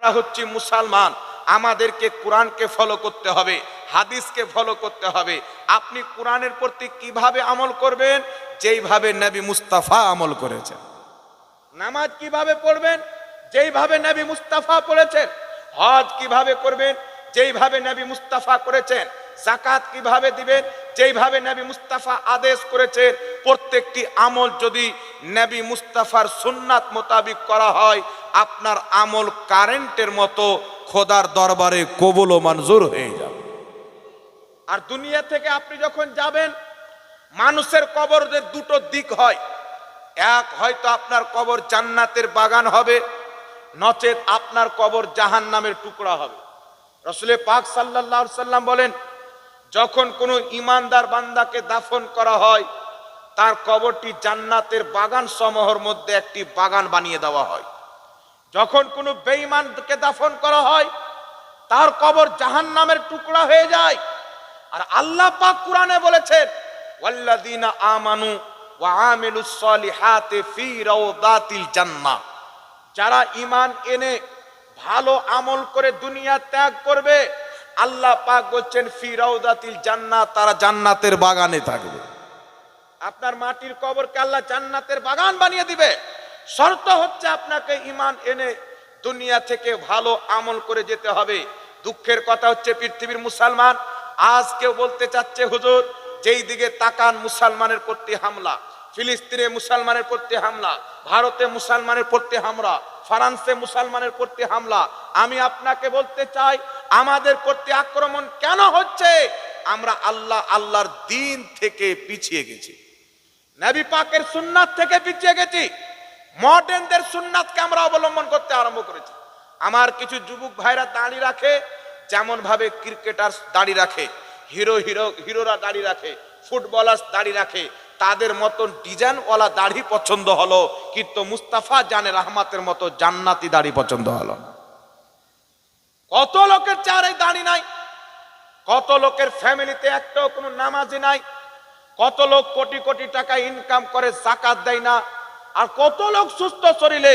আমরা হচ্ছি মুসলমান, আমাদেরকে কোরআনকে ফলো করতে হবে, হাদিসকে ফলো করতে হবে। আপনি কোরআনের প্রতি কিভাবে আমল করবেন? যেইভাবে নবী মুস্তাফা আমল করেছেন। নামাজ কিভাবে পড়বেন? যেইভাবে নবী মুস্তাফা পড়েছেন। হজ কিভাবে করবেন? যেইভাবে নবী মুস্তাফা করেছেন। যাকাত কিভাবে দিবেন? যেইভাবে নবী মুস্তাফা আদেশ করেছেন। প্রত্যেকটি আমল যদি নবী মুস্তাফার সুন্নাত মোতাবিক করা হয়, আপনার আমল কারেন্টের মতো খোদার দরবারে কবুল ও মঞ্জুর হয়ে যাবে। আর দুনিয়া থেকে আপনি যখন যাবেন, মানুষের কবরের দুটো দিক হয়। এক, হয়তো আপনার কবর জান্নাতের বাগান হবে, নচেত আপনার কবর জাহান্নামের টুকরা হবে। রাসূল পাক সাল্লাল্লাহু আলাইহি সাল্লাম বলেন, যখন কোনো ইমানদার বান্দাকে দাফন করা হয়, তার কবরটি জান্নাতের বাগান সমূহের মধ্যে একটি বাগান বানিয়ে দেওয়া হয়। যখন কোনো বেঈমানকে দাফন করা হয়, তার কবর জাহান্নামের টুকরা হয়ে যায়। আর আল্লাহ পাক কোরআনে বলেছেন, ওয়াল্লাযীনা আমানু ওয়া আমিলুস সলিহাতি ফি রাউদাতিল জান্নাহ, যারা ঈমান এনে ভালো আমল করে দুনিয়া ত্যাগ করবে, আল্লাহ পাক বলছেন ফি রাউদাতিল জান্নাহ, তারা জান্নাতের বাগানে থাকবে। আপনার মাটির কবরকে আল্লাহ জান্নাতের বাগান বানিয়ে দিবে। শর্ত হচ্ছে আপনাকে ঈমান এনে দুনিয়া থেকে ভালো আমল করে যেতে হবে। দুঃখের কথা হচ্ছে, পৃথিবীর মুসলমান আজ কেউ বলতে চাচ্ছে, হুজুর যেই দিকে তাকান মুসলমানের প্রতি হামলা, ফিলিস্তিনে মুসলমানের প্রতি হামলা, ভারতে মুসলমানের প্রতি হামলা, ফ্রান্সে মুসলমানের প্রতি হামলা। আমি আপনাকে বলতে চাই, আমাদের প্রতি আক্রমণ কেন হচ্ছে? আমরা আল্লাহর দিন থেকে পিছিয়ে গেছি, নবী পাকের সুন্নাত থেকে পিছিয়ে গেছি, মডার্নদের সুন্নাতকে আমরা অবলম্বন করতে আরম্ভ করেছি। আমার কিছু যুবক ভাইরা দাড়ি রাখে, যেমন ভাবে ক্রিকেটার দাড়ি রাখে, হিরোরা দাড়ি রাখে, ফুটবলার দাড়ি রাখে, তাদের মতন ডিজাইনওয়ালা দাড়ি পছন্দ হলো, কিন্তু মুস্তাফা জানে রহমাতের মতো জান্নাতি দাড়ি পছন্দ হলো না। কত লোকের চেহারায় দাড়ি নাই, কত লোকের ফ্যামিলিতে একটাও কোনো নামাজি নাই, কত লোক কোটি কোটি টাকা ইনকাম করে যাকাত দেয় না, আর কত লোক সুস্থ শরীরে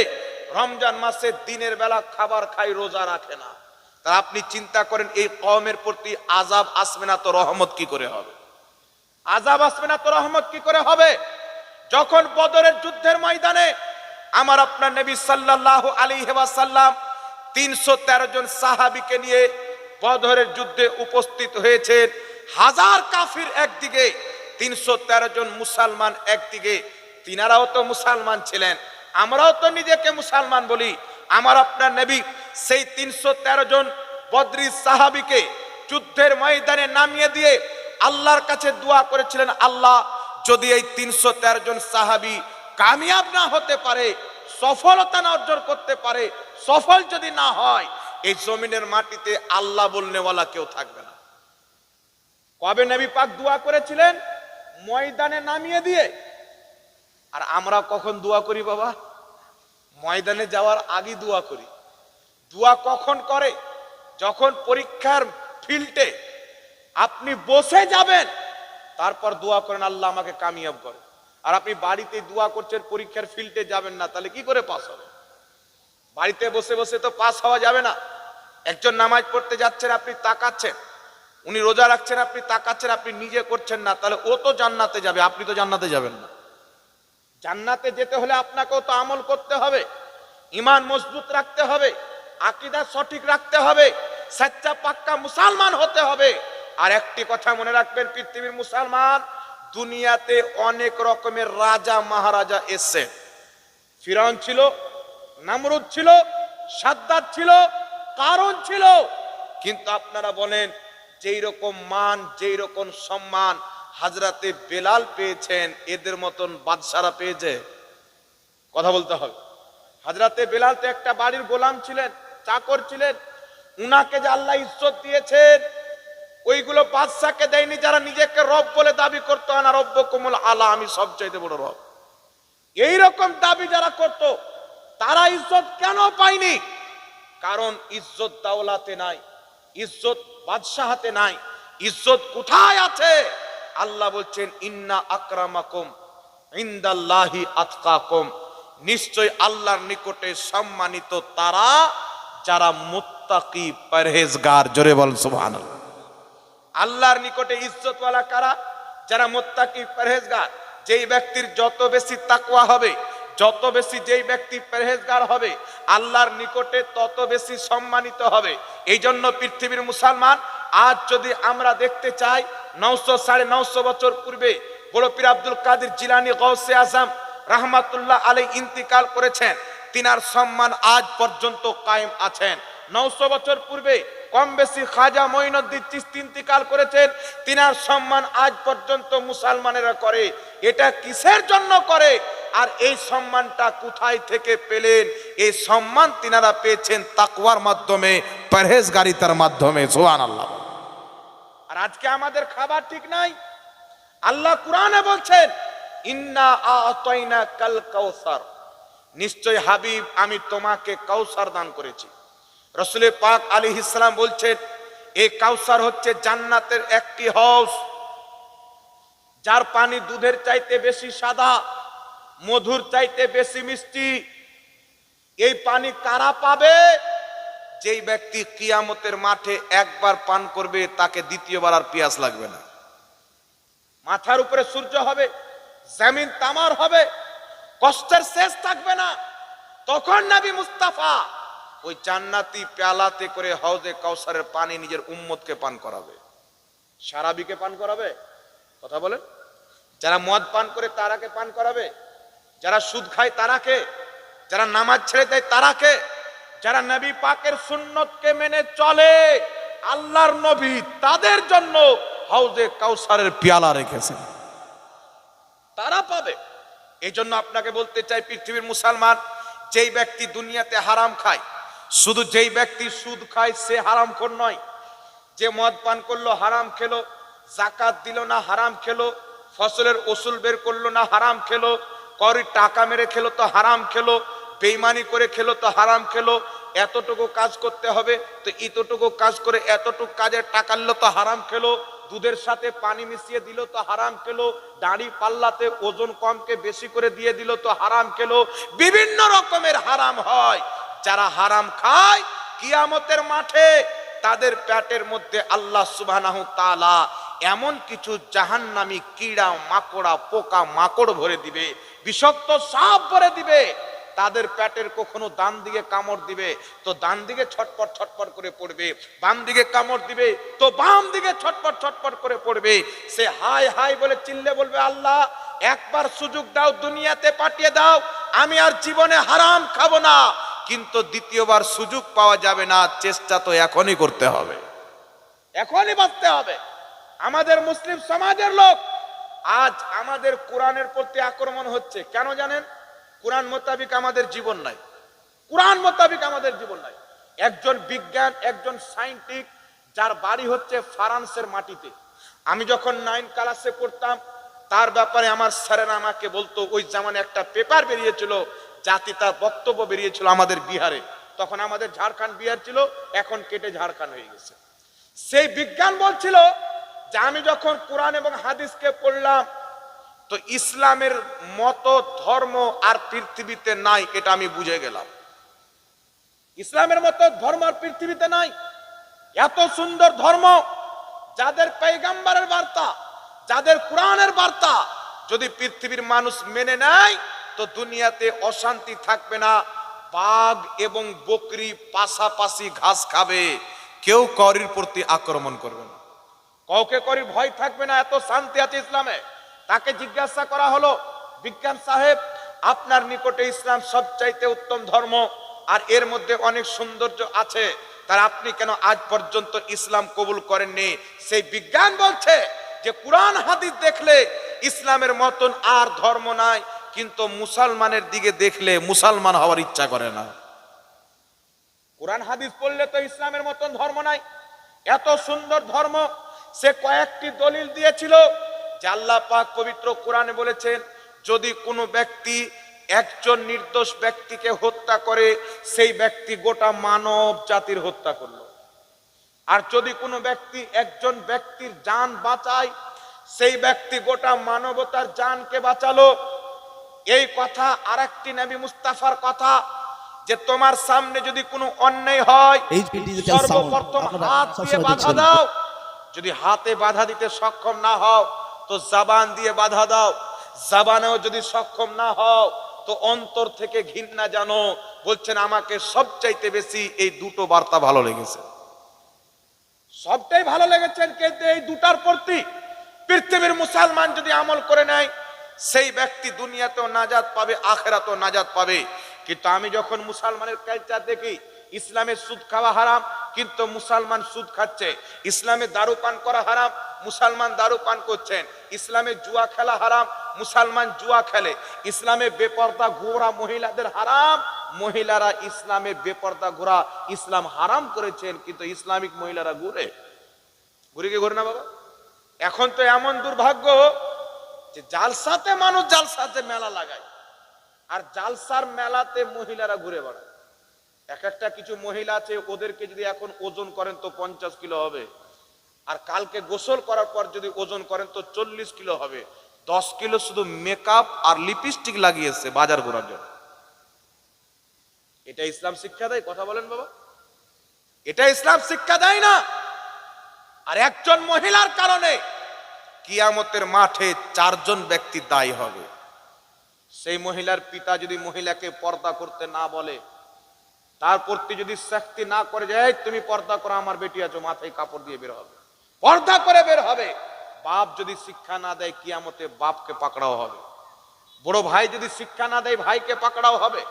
রমজান মাসে দিনের বেলা খাবার খায়, রোজা রাখে না। তা আপনি চিন্তা করেন, এই কওমের প্রতি আযাব আসবে না তো রহমত কি করে হবে? আযাব আসবে না তো রহমত কি করে হবে? যখন বদরের যুদ্ধের ময়দানে আমার আপনার নবী সাল্লাল্লাহু আলাইহি ওয়াসাল্লাম 313 জন সাহাবীকে নিয়ে বদরের যুদ্ধে উপস্থিত হয়েছেন, হাজার কাফির একদিকে, 313 জন মুসলমান একদিকে। তিনারাও তো মুসলমান ছিলেন, আমরাও তো নিজেকে মুসলমান বলি। আমার আপনার নবী সেই 313 জন বদরি সাহাবীকে যুদ্ধের ময়দানে নামিয়ে দিয়ে আল্লাহর কাছে দোয়া করেছিলেন, আল্লাহ যদি এই 313 জন সাহাবী কামিয়াব না হতে পারে, সফলতা না অর্জন করতে পারে, সফল যদি না হয়, এই জমিনের মাটিতে আল্লাহ বলনেওয়ালা কেউ থাকবে না। কবে নবী পাক দোয়া করেছিলেন? ময়দানে নামিয়ে দিয়ে। আর আমরা কখন দোয়া করি বাবা? ময়দানে যাওয়ার আগে দোয়া করি। দোয়া কখন করে? যখন পরীক্ষার ফিল্ডে আপনি বসে যাবেন, তারপর দোয়া করেন আল্লাহ আমাকে কামিয়াব করো। আর আপনি বাড়িতে দোয়া করছেন, পরীক্ষার ফিল্ডে যাবেন না, তাহলে কি করে পাস হবে? বাড়িতে বসে বসে তো পাস হওয়া যাবে না। একজন নামাজ পড়তে যাচ্ছেন, আপনি তাকাচ্ছেন, উনি রোজা রাখছেন, আপনি তাকাচ্ছেন, আপনি নিজে করছেন না, তাহলে ও তো জান্নাতে যাবে, আপনি তো জান্নাতে যাবেন না। জান্নাতে যেতে হলে আপনাকেও তো আমল করতে হবে, ঈমান মজবুত রাখতে হবে, আকীদা সঠিক রাখতে হবে, সচ্চা পাক্কা মুসলমান হতে হবে। আর একটি কথা মনে রাখবেন, পৃথিবীর মুসলমান, দুনিয়াতে অনেক রকমের রাজা মহারাজা এসে, ফিরআউন ছিল, নমরুদ ছিল, সাদ্দাত ছিল, কারুন ছিল, কিন্তু আপনারা বলেন যেই রকম মান, যেই রকম সম্মান হযরতে বেলাল পেয়েছেন, এদের মতন বাদশারা পেয়েছে? কথা বলতে হবে। হযরতে বেলাল তো একটা বাড়ির গোলাম ছিলেন, চাকর ছিলেন। উনাকে যে আল্লাহ ইজ্জত দিয়েছেন, ওইগুলো বাদশাকে দেয়নি যারা নিজেকে রব বলে দাবি করতো, আনা রব্বুকুমুল আলা, আমি সবচাইতে বড় রব। এইরকম দাবি যারা করত, তারা ইজ্জত কেন পায়নি? কারণ ইজ্জত দাওলাতে নাই, ইজ্জত বাদশাহতে নাই। ইজ্জত কোথায় আছে? আল্লাহ বলছেন, ইন্না আকরামাকুম ইনদাল্লাহি আতকাকুম, নিশ্চয় আল্লাহর নিকটে সম্মানিত তারা যারা মুত্তাকি পরহেজগার, জোরে বল সুবহানাল্লাহ। আল্লাহর নিকটে ইজ্জতওয়ালা কারা? যারা মুত্তাকি পরহেজগার। যেই ব্যক্তির যত বেশি তাকওয়া হবে, যত বেশি যেই ব্যক্তি পরহেজগার হবে, আল্লাহর নিকটে তত বেশি সম্মানিত হবে। এই জন্য পৃথিবীর মুসলমান আজ যদি আমরা দেখতে চাই, 900-950 বছর পূর্বে বড় পীর আব্দুল কাদের জিলানী গৌসে আজম রাহমাতুল্লাহ আলাইহি ইন্তিকাল করেছেন। তিনার সম্মান আজ পর্যন্ত কায়েম আছেন। 900 বছর পূর্বে কম বেশি খাজা মঈনুদ্দিন চিশতি ইন্তিকাল করেছেন। তিনার সম্মান আজ পর্যন্ত মুসলমানেরা করে। এটা কিসের জন্য করে? আর এই সম্মানটা কোথায় থেকে পেলেন? এই সম্মান তিনারা পেয়েছেন তাকওয়ার মাধ্যমে, পরহেজগারিতার মাধ্যমে। সুবহানাল্লাহ। আর আজকে আমাদের খাবার ঠিক নাই। আল্লাহ কুরআনে বলছেন, ইন্না আ'তাইনা কাল কাউসার, নিশ্চয় হাবিব আমি তোমাকে কাউসার দান করেছি। রাসূল পাক আলাইহিস সালাম বলছেন, এই কাউসার হচ্ছে জান্নাতের একটি হাউস, যার পানি দুধের চাইতে বেশি সাদা, মধুর চাইতে বেশি মিষ্টি। এই পানি কারা পাবে? যেই ব্যক্তি কিয়ামতের মাঠে একবার পান করবে, তাকে দ্বিতীয়বার আর পিয়াস লাগবে না। মাথার উপরে সূর্য হবে, জমিন তামার হবে, কষ্টের শেষ থাকবে না। তখন নবী মুস্তাফা ওই জান্নাতি পেয়ালাতে করে হাউজে কাউসারের পানি নিজের উম্মতকে পান করাবে। সারাবিকে পান করাবে? কথা বলেন। যারা মদ পান করে তারাকে পান করাবে? যারা সুদ খায় তারাকে? যারা নামাজ ছেড়ে দেয় তারাকে? যারা নবী পাকের সুন্নতকে মেনে চলে, আল্লাহর নবী তাদের জন্য হাউজে কাউসারের পেয়ালা রেখেছেন, তারা পাবে। এই জন্য আপনাকে বলতে চাই, পৃথিবীর মুসলমান, যেই ব্যক্তি দুনিয়াতে হারাম খায়, শুধু যেই ব্যক্তি সুদ খায় সে হারামখোর নয়। যে মদ পান করলো হারাম খেলো, যাকাত দিল না হারাম খেলো, ফসলের ওসুল বের করলো না হারাম খেলো, করি টাকা মেরে খেলো তো হারাম খেলো, বেঈমানি করে খেলো তো হারাম খেলো, এতটুকু কাজ করতে হবে তো এতটুকু কাজ করে এতটুকু কাজের টাকা নিল তো হারাম খেলো, দুধের সাথে পানি মিশিয়ে দিল তো হারাম খেলো, দাড়ি পাল্লাতে ওজন কমকে বেশি করে দিয়ে দিল তো হারাম খেলো। বিভিন্ন রকমের হারাম হয়। যারা হারাম খায় কিয়ামতের মাঠে তাদের পেটের মধ্যে আল্লাহ সুবহানাহু তাআলা এমন কিছু জাহান্নামী কীড়া মাকড়া পোকা মাকড় ভরে দিবে, বিষাক্ত সাপ ভরে দিবে। তাদের পেটের কখনো ডান দিকে কামড় দিবে তো ডান দিকে ছটপট ছটপট করে পড়বে, বাম দিকে কামড় দিবে তো বাম দিকে ছটপট ছটপট করে পড়বে। সে হাই হাই বলে চিল্লে বলবে, আল্লাহ একবার সুযোগ দাও, দুনিয়াতে পাঠিয়ে দাও, আমি আর জীবনে হারাম খাবো না। কিন্তু দ্বিতীয়বার সুযোগ পাওয়া যাবে না, চেষ্টা তো এখনই করতে হবে, এখনই বাঁচতে হবে। আমাদের মুসলিম সমাজের লোক আজ আমাদের কোরআনের প্রতি আক্রমণ হচ্ছে কেন জানেন? কোরআন মোতাবিক আমাদের জীবন নাই, কোরআন মোতাবিক আমাদের জীবন নাই। একজন বিজ্ঞান, একজন সায়েন্টিস্ট, যার বাড়ি হচ্ছে ফ্রান্সের মাটিতে। আমি যখন 9 ক্লাসে পড়তাম, তার ব্যাপারে আমার স্যারেরা আমাকে বলতো, ওই জামানে একটা পেপার বেরিয়েছিল, জাতি তার বক্তব্য বেরিয়েছিল আমাদের বিহারে, তখন আমাদের ঝাড়খণ্ড বিহার ছিল, এখন কেটে ঝাড়খণ্ড হয়ে গেছে। সেই বিজ্ঞান বলছিল যে আমি যখন কোরআন এবং হাদিসকে পড়লাম তো ইসলামের মতো ধর্ম আর পৃথিবীতে নাই, এটা আমি বুঝে গেলাম। ইসলামের মতো ধর্ম আর পৃথিবীতে নাই। এত সুন্দর ধর্ম, যাদের পয়গম্বরের বার্তা, যাদের কোরআনের বার্তা যদি পৃথিবীর মানুষ মেনে নেয় তো দুনিয়াতে অশান্তি থাকবে না। বাঘ এবং বকরি পাশাপাশি ঘাস খাবে, কেউ কারোর প্রতি আক্রমণ করবে না, কাউকে করি ভয় থাকবে না, এত শান্তি আছে ইসলামে। তাকে জিজ্ঞাসা করা হলো, বিজ্ঞান সাহেব আপনার নিকটে ইসলাম সবচাইতে উত্তম ধর্ম আর এর মধ্যে অনেক সৌন্দর্য আছে, তার আপনি কেন আজ পর্যন্ত ইসলাম কবুল করেননি? সেই বিজ্ঞান বলছে যে কোরআন হাদিস দেখলে ইসলামের মতন আর ধর্ম নাই, কিন্তু মুসলমানের দিকে দেখলে মুসলমান হওয়ার ইচ্ছা করে না। কোরআন হাদিস পড়লে তো ইসলামের মতন ধর্ম নাই। এত সুন্দর ধর্ম, সে কয়েকটি দলিল দিয়েছিল যে আল্লাহ পাক পবিত্র কোরআনে বলেছেন, যদি কোনো ব্যক্তি একজন নির্দোষ ব্যক্তিকে হত্যা করে, সেই ব্যক্তি গোটা মানব জাতির হত্যা করলো। আর যদি কোনো ব্যক্তি একজন ব্যক্তির জান বাঁচায়, সেই ব্যক্তি গোটা মানবতার জানকে বাঁচালো। এই কথা আরেকটি নবী মুস্তাফার কথা, যে তোমার সামনে যদি কোনো অন্যায় হয় সর্বপ্রথম হাত দিয়ে বাধা দাও। যদি হাতে বাধা দিতে সক্ষম না হও তো জবান দিয়ে বাধা দাও। জবানেও যদি সক্ষম না হও তো অন্তর থেকে ঘৃণা জানো। বলছেন আমাকে সবচাইতে বেশি এই দুটো বার্তা ভালো লেগেছে, সবটাই ভালো লেগেছেন। কিন্তু এই দুটার প্রতি পৃথিবীর মুসলমান যদি আমল করে নেয় সেই ব্যক্তি দুনিয়াতেও নাজাত পাবে, আখিরাতেও নাজাত পাবে। কিন্তু আমি যখন মুসলমানের কালচার দেখি, ইসলামে সুদ খাওয়া হারাম কিন্তু মুসলমান সুদ খাচ্ছে, ইসলামে দারু পান করা হারাম মুসলমান দারু পান করছেন, ইসলামে জুয়া খেলা হারাম মুসলমান জুয়া খেলে, ইসলামে বেপর্দা ঘোরা মহিলাদের হারাম, মহিলারা ইসলামে বেপর্দা ঘোরা ইসলাম হারাম করেছেন কিন্তু ইসলামিক মহিলারা ঘুরে কি ঘুরে না বাবা? এখন তো এমন দুর্ভাগ্য যে জালসাতে মানুষ জালসাতে মেলা লাগায় আর জালসার মেলাতে মহিলারা ঘুরে বেড়ায়। এক একটা কিছু মহিলা আছে ওদেরকে যদি এখন ওজন করেন তো 50 কিলো হবে, আর কালকে গোসল করার পর যদি ওজন করেন তো 40 কিলো হবে। 10 কিলো শুধু মেকআপ আর লিপস্টিক লাগিয়েছে বাজার ঘোরার জন্য। এটা ইসলাম শিক্ষা দেয়? কথা বলেন বাবা, এটা ইসলাম শিক্ষা দেয় না। আর একজন মহিলার কারণে কিয়ামতের মাঠে 4 জন ব্যক্তি দায়ী হবে। সেই মহিলার পিতা যদি মহিলাকে পর্দা করতে না বলে, তার প্রতি যদি শাস্তি না করে যায় তুমি পর্দা করো, আমার বেটি আছো, মাথায় কাপড় দিয়ে বের হবে, পর্দা করে বের হবে। বাপ যদি শিক্ষা না দেয় কিয়ামতে বাপকে পাকড়াও হবে। বড় ভাই যদি শিক্ষা না দেয় ভাইকে পাকড়াও হবে।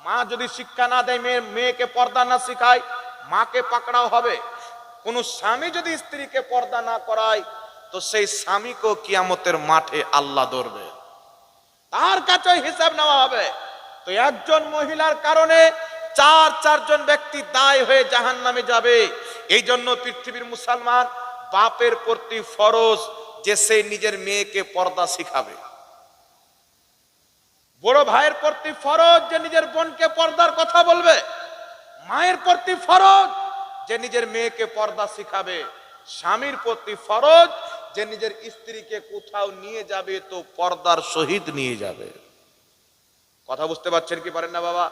মা যদি শিক্ষা না দেয় মেয়েকে পর্দা না শিখায় মাকে পাকড়াও হবে। কোন স্বামী যদি স্ত্রীকে পর্দা না করায় তো সেই স্বামীকেও কিয়ামতের মাঠে আল্লাহ ধরবে, তার কাছে হিসাব নেওয়া হবে। তো একজন মহিলার কারণে 4 জন ব্যক্তি দায়ী হয়ে জাহান্নামে যাবে। এই জন্য পৃথিবীর মুসলমান বাপের প্রতি ফরজ যে সে নিজের মেয়েকে পর্দা শিখাবে। বড় ভাইয়ের প্রতি ফরজ যে নিজের বোনকে পর্দার কথা বলবে। মায়ের প্রতি ফরজ যে নিজের মেয়েকে পর্দা শিখাবে। স্বামীর প্রতি ফরজ যে নিজের স্ত্রীকে কোথাও নিয়ে যাবে তো পর্দার সহিত নিয়ে যাবে। কথা বুঝতে পারছেন কি পারেন না বাবা?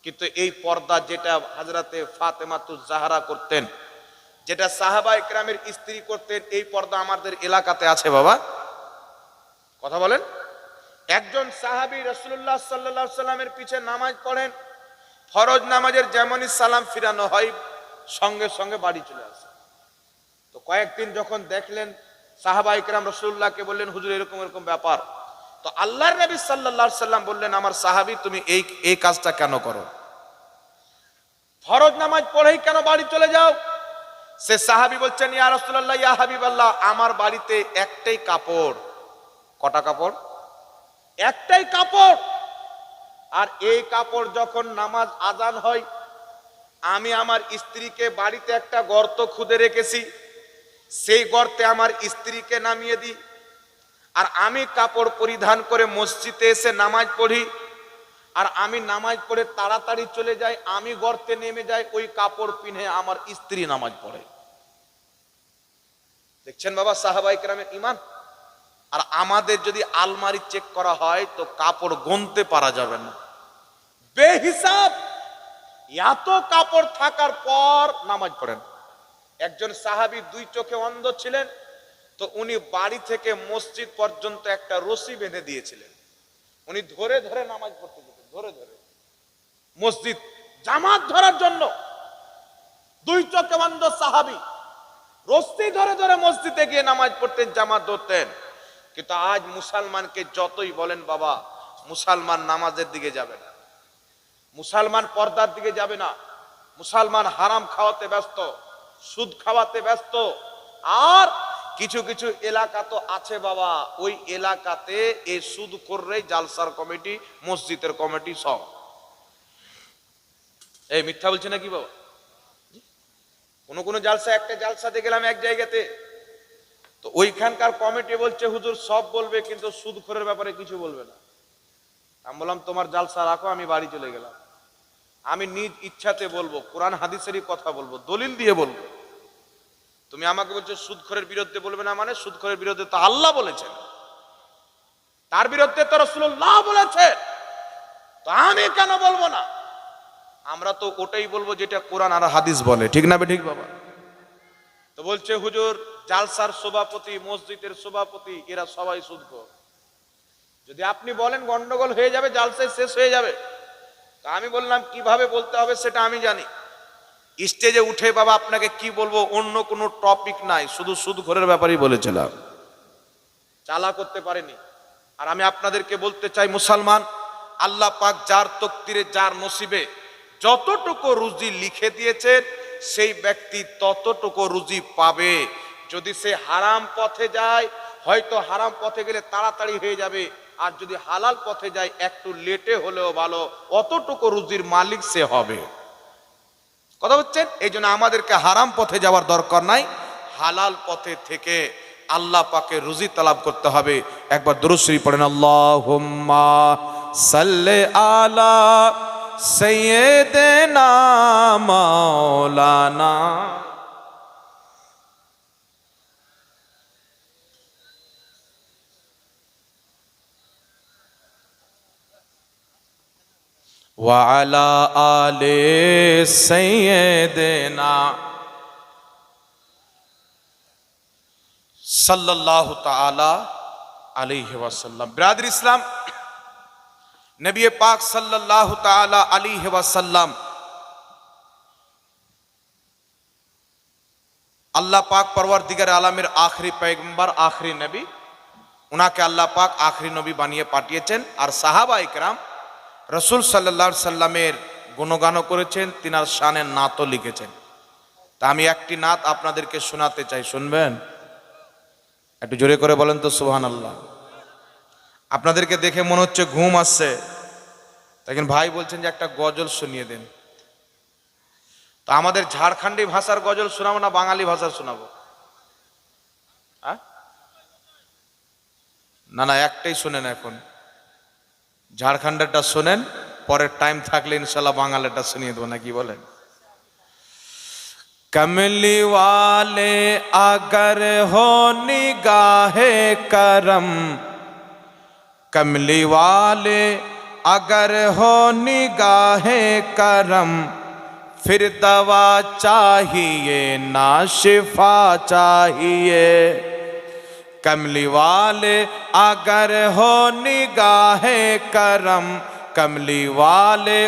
কিন্তু এই পর্দা যেটা হযরতে ফাতেমাতুজ জাহরা করতেন, যেটা সাহাবায়ে কেরামের স্ত্রী করতেন, এই পর্দা আমাদের এলাকাতে আছে বাবা। কথা বলেন। একজন সাহাবী রাসূলুল্লাহ সাল্লাল্লাহু আলাইহি সাল্লামের পিছে নামাজ পড়েন, ফরজ নামাজের যেমনই সালাম ফিরানো হয় সঙ্গে সঙ্গে বাড়ি চলে আসে। তো কয়েকদিন যখন দেখলেন সাহাবায়ে কেরাম রাসূলুল্লাহকে বললেন হুজুর এরকম এরকম ব্যাপার। তো আল্লাহর নবী সাল্লাল্লাহু আলাইহি সাল্লাম বললেন আমার সাহাবী তুমি এই কাজটা কেন করো? ফরজ নামাজ পড়েই কেন বাড়ি চলে যাও? সে সাহাবী বলছেন ইয়া রাসূলুল্লাহ ইয়া হাবিবাল্লাহ আমার বাড়িতে একটাই কাপড়। কটা কাপড়? একটাই কাপড়। আর এই কাপড় যখন নামাজ আজান হয় আমি আমার স্ত্রীকে বাড়িতে একটা গর্ত খুদে রেখেছি, সেই গর্তে আমার স্ত্রীকে নামিয়ে দিই। আর আমি কাপড় পরিধান করে মসজিদে এসে নামাজ পড়ি। আর আমি নামাজ পড়ে তাড়াতাড়ি চলে যাই, আমি গর্তে নেমে যাই, ওই কাপড় পিনে আমার স্ত্রী নামাজ পড়ে। দেখছেন বাবা সাহাবায়ে কেরামের ঈমান। আর আমাদের যদি আলমারি চেক করা হয় তো কাপড় গুনতে পারা যাবে না, বেহিসাব এত কাপড় থাকার পর নামাজ পড়েন। একজন সাহাবী 2 চোখে অন্ধ ছিলেন, তো উনি বাড়ি থেকে মসজিদ পর্যন্ত একটা রশি বেঁধে দিয়েছিলেন। উনি ধরে ধরে নামাজ পড়তে যেতেন, ধরে ধরে মসজিদ জামাত ধরার জন্য। 2 চোখে অন্ধ সাহাবী রশি ধরে ধরে মসজিদে গিয়ে নামাজ পড়তেন, জামাত ধরতেন। কিন্তু আজ মুসলমানকে যতই বলেন বাবা মুসলমান নামাজের দিকে যাবে না, মুসলমান পর্দার দিকে যাবে না, মুসলমান হারাম খাওয়াতে ব্যস্ত, সুদ খাওয়াতে ব্যস্ত। আর কিছু কিছু এলাকা তো আছে বাবা ওই এলাকাতে এই সুদ করে জালসার কমিটি, মসজিদের কমিটি সব। এই মিথ্যা বলছে নাকি বাবা? কোন জালসা, একটা জালসাতে গেলাম এক জায়গাতে, তো ওইখানকার কমিটি বলছে হুজুর সব বলবে কিন্তু সুদখোরের ব্যাপারে কিছু বলবে না। আমি বললাম তোমার জালসা রাখো, আমি বাড়ি চলে গেলাম। আমি নিজ ইচ্ছাতে বলবো, কোরআন হাদিসেরই কথা বলবো, দলিল দিয়ে বলবো। তুমি আমাকে বলছো সুদখোরের বিরুদ্ধে বলবে না, মানে সুদখোরের বিরুদ্ধে তো আল্লাহ বলেছেন, তার বিরুদ্ধে তো রাসূলুল্লাহ বলেছেন, তো আমি কেন বলবো না? আমরা তো ওটাই বলবো যেটা কোরআন আর হাদিস বলে, ঠিক না ঠিক বাবা? তো বলছে হুজুর জালসার সভাপতি, মসজিদের সভাপতি, এরা সবাই সুদখোর। যদি আপনি বলেন গন্ডগোল হয়ে যাবে, জালসায় শেষ হয়ে যাবে। তা আমি বললাম কিভাবে বলতে হবে সেটা আমি জানি। স্টেজে উঠে বাবা আপনাকে কি বলবো, অন্য কোনো টপিক নাই, শুধু সুদখোরের ব্যাপারেই বলেছিলাম, চালা করতে পারেনি। আর আমি আপনাদেরকে বলতে চাই, মুসলমান, আল্লাহ পাক যার তকদিরে, যার নসিবে যতটুকু রুজি লিখে দিয়েছেন সেই ব্যক্তি ততটুকু রুজি পাবে। যদি সে হারাম পথে যায়, হয়তো হারাম পথে গেলে তাড়াতাড়ি হয়ে যাবে, আর যদি হালাল পথে যায় একটু লেটে হলেও ভালো, অতটুকু রুজির মালিক সে হবে। কথা হচ্ছেন? এই জন্য আমাদেরকে হারাম পথে যাওয়ার দরকার নাই, হালাল পথে থেকে আল্লাহ পাকে রুজি তালাব করতে হবে। একবার দুরূদ শরীফ পড়েন, আল্লাহুম্মা সাল্লি আলা সাইয়্যিদিনা মাওলানা। ওয়া আলা আলি সাইয়্যিদিনা সাল্লাল্লাহু তাআলা আলাইহি ওয়াসাল্লাম। ব্রাদার ইসলাম, নবী পাক সাল্লাল্লাহু তাআলা আলাইহি ওয়াসাল্লাম আল্লাহ পাক পরওয়ারদিগার আলমের আখরি পয়গম্বর, আখরি নবী, উনাকে আল্লাহ পাক আখরি নবী বানিয়ে পাঠিয়েছেন। আর সাহাবায়ে কেরাম রাসূল সাল্লাল্লাহু আলাইহি সাল্লামের গুণগানও করেছেন, তিনার শানের নাতও লিখেছেন। তা আমি একটি নাত আপনাদেরকে শোনাতে চাই, শুনবেন? একটু জোরে করে বলেন তো সুবহানাল্লাহ। আপনাদেরকে দেখে মনে হচ্ছে ঘুম আসছে, দেখেন ভাই বলছেন যে একটা গজল শুনিয়ে দেন। তা আমাদের ঝাড়খণ্ডী ভাষার গজল শোনাবো না বাঙালি ভাষার শোনাবো? না না, একটাই শোনেন এখন, ঝাড়খণ্ডেরটা শোনেন, পরের টাইম থাকলে ইনশাল্লাহ বাঙালিটা শুনিয়ে দেবো, না কি বলেন? कमली वाले अगर हो निगाहे करम, कमली वाले अगर हो निगाहे करम, फिर दवा चाहिए ना शिफा चाहिए। कमली वाले अगर हो निगाहे करम, कमली वाले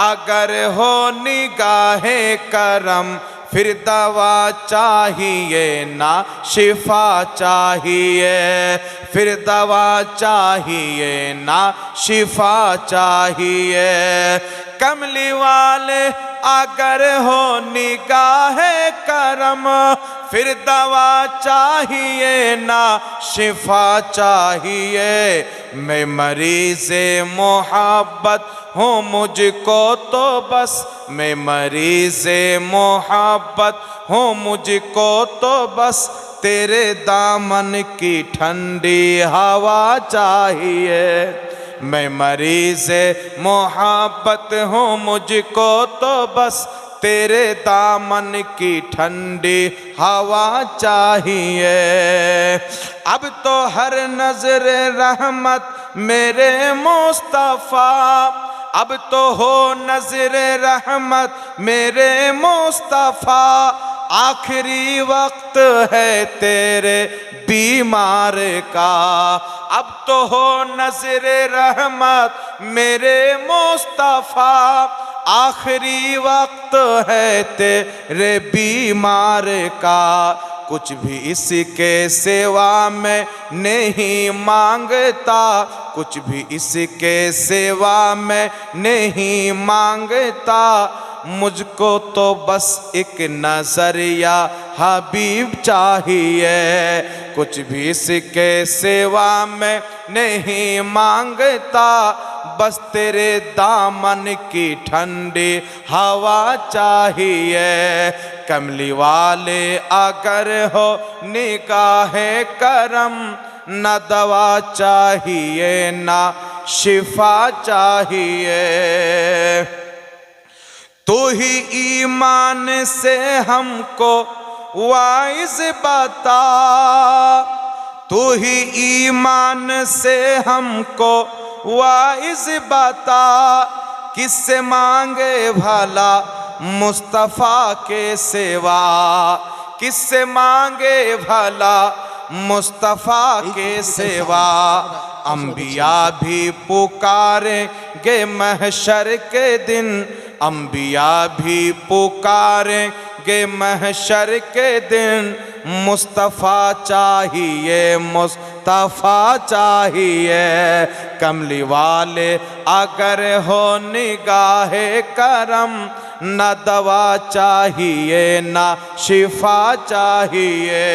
अगर हो निगाहे करम, फिर दवा चाहिए ना शिफा चाहिए, फिर दवा चाहिए ना शिफा चाहिए। कमली वाले अगर हो निगाहे करम, फिर दवा चाहिए ना शिफा चाहिए। मैं मरीज़े मोहब्बत हूँ, मुझको तो बस, मैं मरीज़े मोहब्बत हूँ, मुझको तो बस तेरे दामन की ठंडी हवा चाहिए। मैं मरीज़े मोहब्बत हूँ, मुझको तो बस तेरे दामन की ठंडी हवा चाहिए। अब तो हर नजर रहमत मेरे मुस्तफ़ा, अब तो हो नजर रहमत मेरे मुस्तफ़ा, आखिरी वक्त है तेरे बीमार का। अब तो हो नजर रहमत मेरे मुस्तफ़ा, आखिरी वक्त है तेरे बीमार का। कुछ भी इसके सेवा में नहीं मांगता, कुछ भी इसके सेवा में नहीं मांगता, मुझको तो बस एक नजरिया हबीब चाहिए। कुछ भी इसके सेवा में नहीं मांगता, बस तेरे दामन की ठंडी हवा चाहिए। कमली वाले अगर हो निगाहे करम, न दवा चाहिए ना शिफा चाहिए। तो ही ईमान से हमको वाइज बता, तो ही ईमान से हमको वाइज बता, किससे मांगे भला मुस्तफा के सिवा, किससे मांगे भला मुस्तफा के सिवा। अंबिया भी पुकारेंगे महशर के दिन, अंबिया भी पुकारेंगे महशर के दिन। मुस्तफ़ा चाहिए, मुस्तफ़ा चाहिए। कमली वाले अगर हो निगाहे करम, न दवा चाहिए न शिफा चाहिए।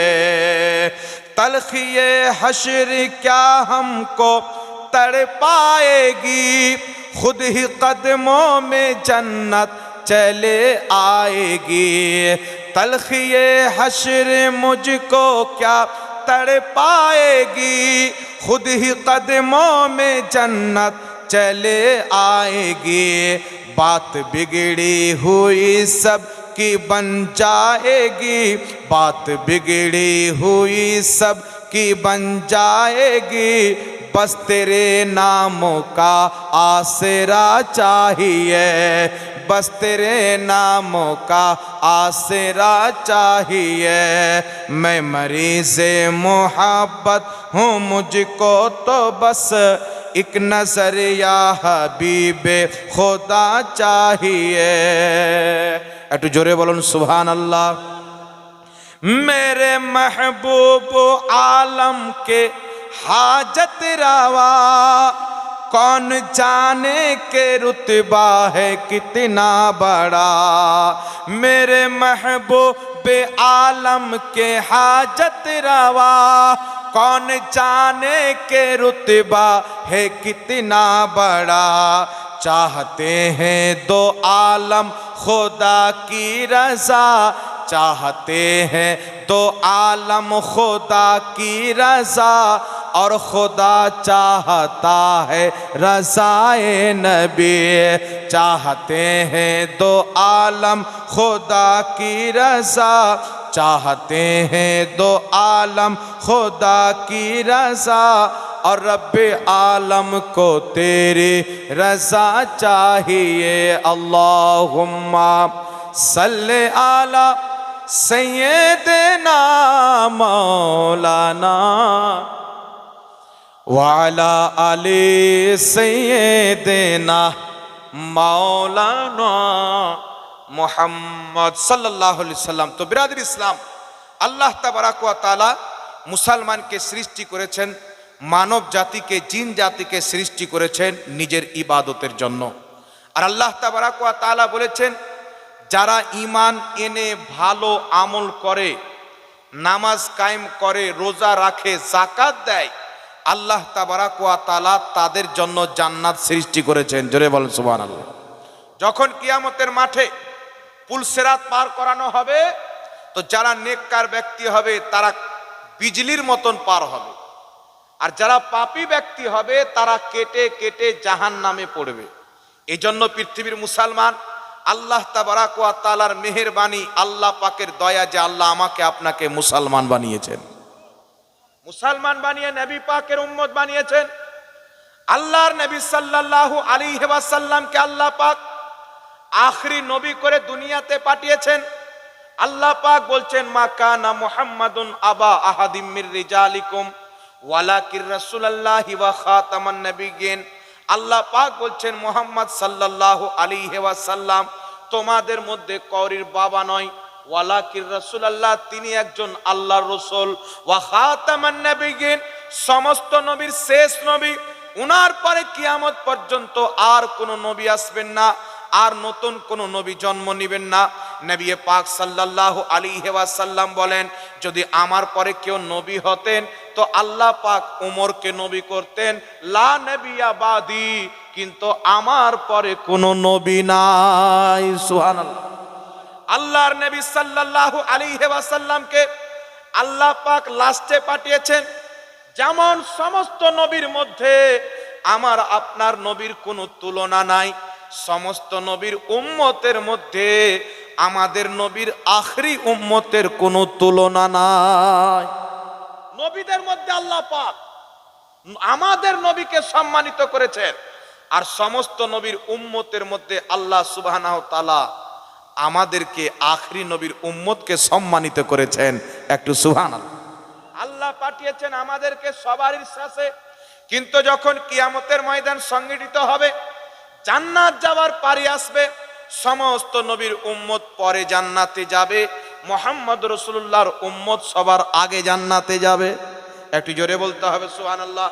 तलखिए हश्र क्या हमको तड़पाएगी, खुद ही कदमों में जन्नत चले आएगी। तलखिए हश्र मुझको क्या तड़पाएगी, खुद ही कदमों में जन्नत चले आएगी। बात बिगड़ी हुई सब की बन जाएगी, बात बिगड़ी हुई सब की बन जाएगी। बस तेरे नामों का आसरा चाहिए, बस तेरे नामों का आसरा चाहिए। मैं मरीज़े मोहब्बत हूँ, मुझको तो बस एक नजर या हबीबे खुदा चाहिए। একটু জোরে বলুন সুবহানাল্লাহ। मेरे महबूब आलम के हाजत रवा, कौन जाने के रुतबा है कितना बड़ा। मेरे महबूब आलम के हाजत रवा, कौन जाने के रुतबा है कितना बड़ा। चाहते हैं दो आलम खुदा की रजा, चाहते हैं दो आलम खुदा की रजा। और खुदा चाहता है रज़ाए नबी, चाहते हैं दो आलम खुदा की रजा, चाहते हैं दो आलम खुदा की रजा। और रब्बे आलम को तेरी रजा चाहिए। अल्लाहुम्मा सल्ले आला सय्यदना मौलाना वाला आले सय्यदना मौलाना मुहम्मद सल्लल्लाहु अलैहि वसल्लम। तो बिरादर इस्लाम, আল্লাহ তাবারাক ওয়া তাআলা মুসলমানকে সৃষ্টি করেছেন, মানব জাতিকে জিন জাতিকে সৃষ্টি করেছেন নিজের ইবাদতের জন্য। আর আল্লাহ তাবারাক ওয়া তাআলা বলেছেন, যারা ঈমান এনে ভালো আমল করে, নামাজ কায়েম করে, রোজা রাখে, যাকাত দেয়, আল্লাহ তাবারাক ওয়া তাআলা তাদের জন্য জান্নাত সৃষ্টি করেছেন। জোরে বলেন সুবহানাল্লাহ। যখন কিয়ামতের মাঠে পুলসিরাত পার করানো হবে, তো যারা নেককার ব্যক্তি হবে তারা বিজলির মতন পার হবে, আর যারা পাপী ব্যক্তি হবে তারা কেটে কেটে জাহান্নামে পড়বে। এই জন্য পৃথিবীর মুসলমান আল্লাহ তাবারাক ওয়া তাআলার মেহেরবানি, আল্লাহ পাকের দয়া যে আল্লাহ আমাকে আপনাকে মুসলমান বানিয়েছেন, মুসলমান বানিয়ে নবী পাকের উম্মত বানিয়েছেন। আল্লাহর নবী সাল্লাল্লাহু আলাইহি ওয়াসাল্লামকে আল্লাহ পাক আখরি নবী করে দুনিয়াতে পাঠিয়েছেন। আল্লাহ পাক বলছেন, মা কানা মুহাম্মাদুন আবা আহাদিম মির রিজালিকুম ওয়ালাকির রাসূলুল্লাহি ওয়া খাতামান নবিয়্যিন। আল্লাহ পাক বলছেন, মুহাম্মদ সাল্লাল্লাহু আলাইহি ওয়াসাল্লাম তোমাদের মধ্যে কওরির বাবা নয়, ওয়ালাকির রাসূলুল্লাহ তিনি একজন আল্লাহর রাসূল, ওয়া খাতামান নবিয়্যিন সমস্ত নবীর শেষ নবী। উনার পরে কিয়ামত পর্যন্ত আর কোন নবী আসবেন না, আর নতুন কোন নবী জন্ম নেবেন না। নবী পাক সাল্লাল্লাহু আলাইহি ওয়াসাল্লাম বলেন, যদি আমার পরে কেউ নবী হতেন তো আল্লাহ পাক উমরকে নবী করতেন, লা নবিয়া বাদি, কিন্তু আমার পরে কোন নবী নাই। সুবহানাল্লাহ। আল্লাহর নবী সাল্লাল্লাহু আলাইহি ওয়াসাল্লামকে আল্লাহ পাক লাস্টে পাঠিয়েছেন। যেমন সমস্ত নবীর মধ্যে আমার আপনার নবীর কোনো তুলনা নাই, সমস্ত নবীর উম্মতের মধ্যে আমাদের নবীর আখরি উম্মতের কোনো তুলনা নাই। নবীদের মধ্যে আল্লাহ পাক আমাদের নবীকে সম্মানিত করেছেন। আর সমস্ত নবীর উম্মতের মধ্যে আল্লাহ সুবহানাহু ওয়া তাআলা আমাদেরকে আখরি নবীর উম্মতকে সম্মানিত করেছেন। একটু সুবহানাল্লাহ। আল্লাহ পাঠিয়েছেন আমাদেরকে সবারই সাথে, কিন্তু যখন কিয়ামতের ময়দান সংগঠিত হবে, জান্নাত যাওয়ার পারি আসবে, সমস্ত নবীর উম্মত পরে জান্নাতে যাবে, মুহাম্মদ রাসূলুল্লাহর উম্মত সবার আগে জান্নাতে যাবে। একটু জোরে বলতে হবে সুবহানাল্লাহ।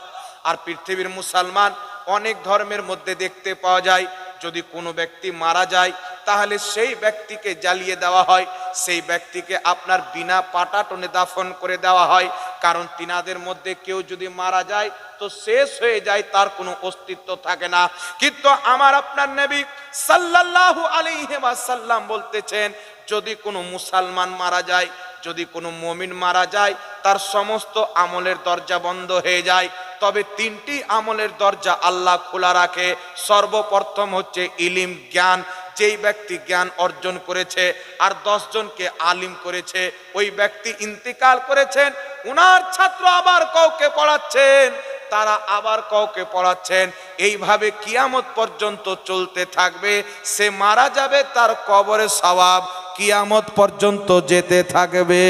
আর পৃথিবীর মুসলমান অনেক ধর্মের মধ্যে দেখতে পাওয়া যায়, যদি কোনো ব্যক্তি মারা যায় তাহলে সেই ব্যক্তিকে জ্বালিয়ে দেওয়া হয়, সেই ব্যক্তিকে আপনার বিনা পাটাটনে দাফন করে দেওয়া হয়, কারণ তিনাদের মধ্যে কেউ যদি মারা যায় তো শেষ হয়ে যায়, তার কোনো অস্তিত্ব থাকে না। কিন্তু আমার আপনার নবী সাল্লাল্লাহু আলাইহি ওয়াসাল্লাম বলতেছেন, যদি কোনো মুসলমান মারা যায়, যদি কোনো মুমিন মারা যায়, তার সমস্ত আমলের দরজা বন্ধ হয়ে যায়, তবে তিনটি আমলের দরজা আল্লাহ খোলা রাখে। সর্বপ্রথম হচ্ছে ইলম, জ্ঞান, যেই ব্যক্তি জ্ঞান অর্জন করেছে আর 10 জনকে আলিম করেছে, ওই ব্যক্তি ইন্তিকাল করেছেন, ওনার ছাত্র আবার কাউকে পড়াচ্ছেন, তারা আবার কাউকে পড়াচ্ছেন, এইভাবে কিয়ামত পর্যন্ত চলতে থাকবে। সে মারা যাবে, তার কবরে সওয়াব কিয়ামত পর্যন্ত যেতে থাকবে।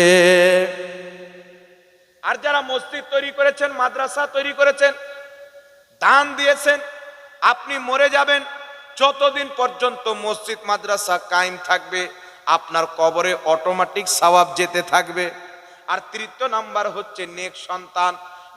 আর যারা মসজিদ তৈরি করেছেন, মাদ্রাসা তৈরি করেছেন, দান দিয়েছেন, আপনি মরে যাবেন, যতদিন পর্যন্ত মসজিদ মাদ্রাসা কায়েম থাকবে আপনার কবরে অটোমেটিক সওয়াব যেতে থাকবে। আর তৃতীয় নাম্বার হচ্ছে নেক সন্তান।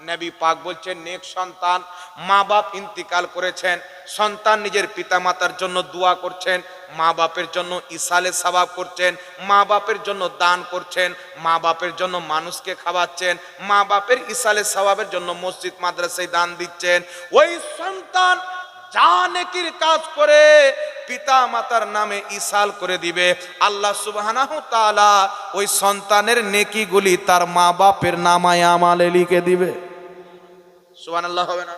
নবী পাক বলছেন, নেক সন্তান, মা বাপ ইন্তিকাল করেছেন, সন্তান নিজের পিতা মাতার জন্য দোয়া করছেন, মা বাপের জন্য ইসালে সওয়াব করছেন, মা বাপের জন্য দান করছেন, মা বাপের জন্য মানুষকে খাওয়াচ্ছেন, মা বাপের ইসালে সওয়াবের জন্য মসজিদ মাদ্রাসায় দান দিচ্ছেন। ওই সন্তান যা নেকির কাজ করে পিতা মাতার নামে ইসাল করে দিবে, আল্লাহ সুবহানাহু তাআলা ওই সন্তানের নেকিগুলি তার মা বাপের নামায় আমালে লিখে দিবে। সুবহানাল্লাহ হবে না?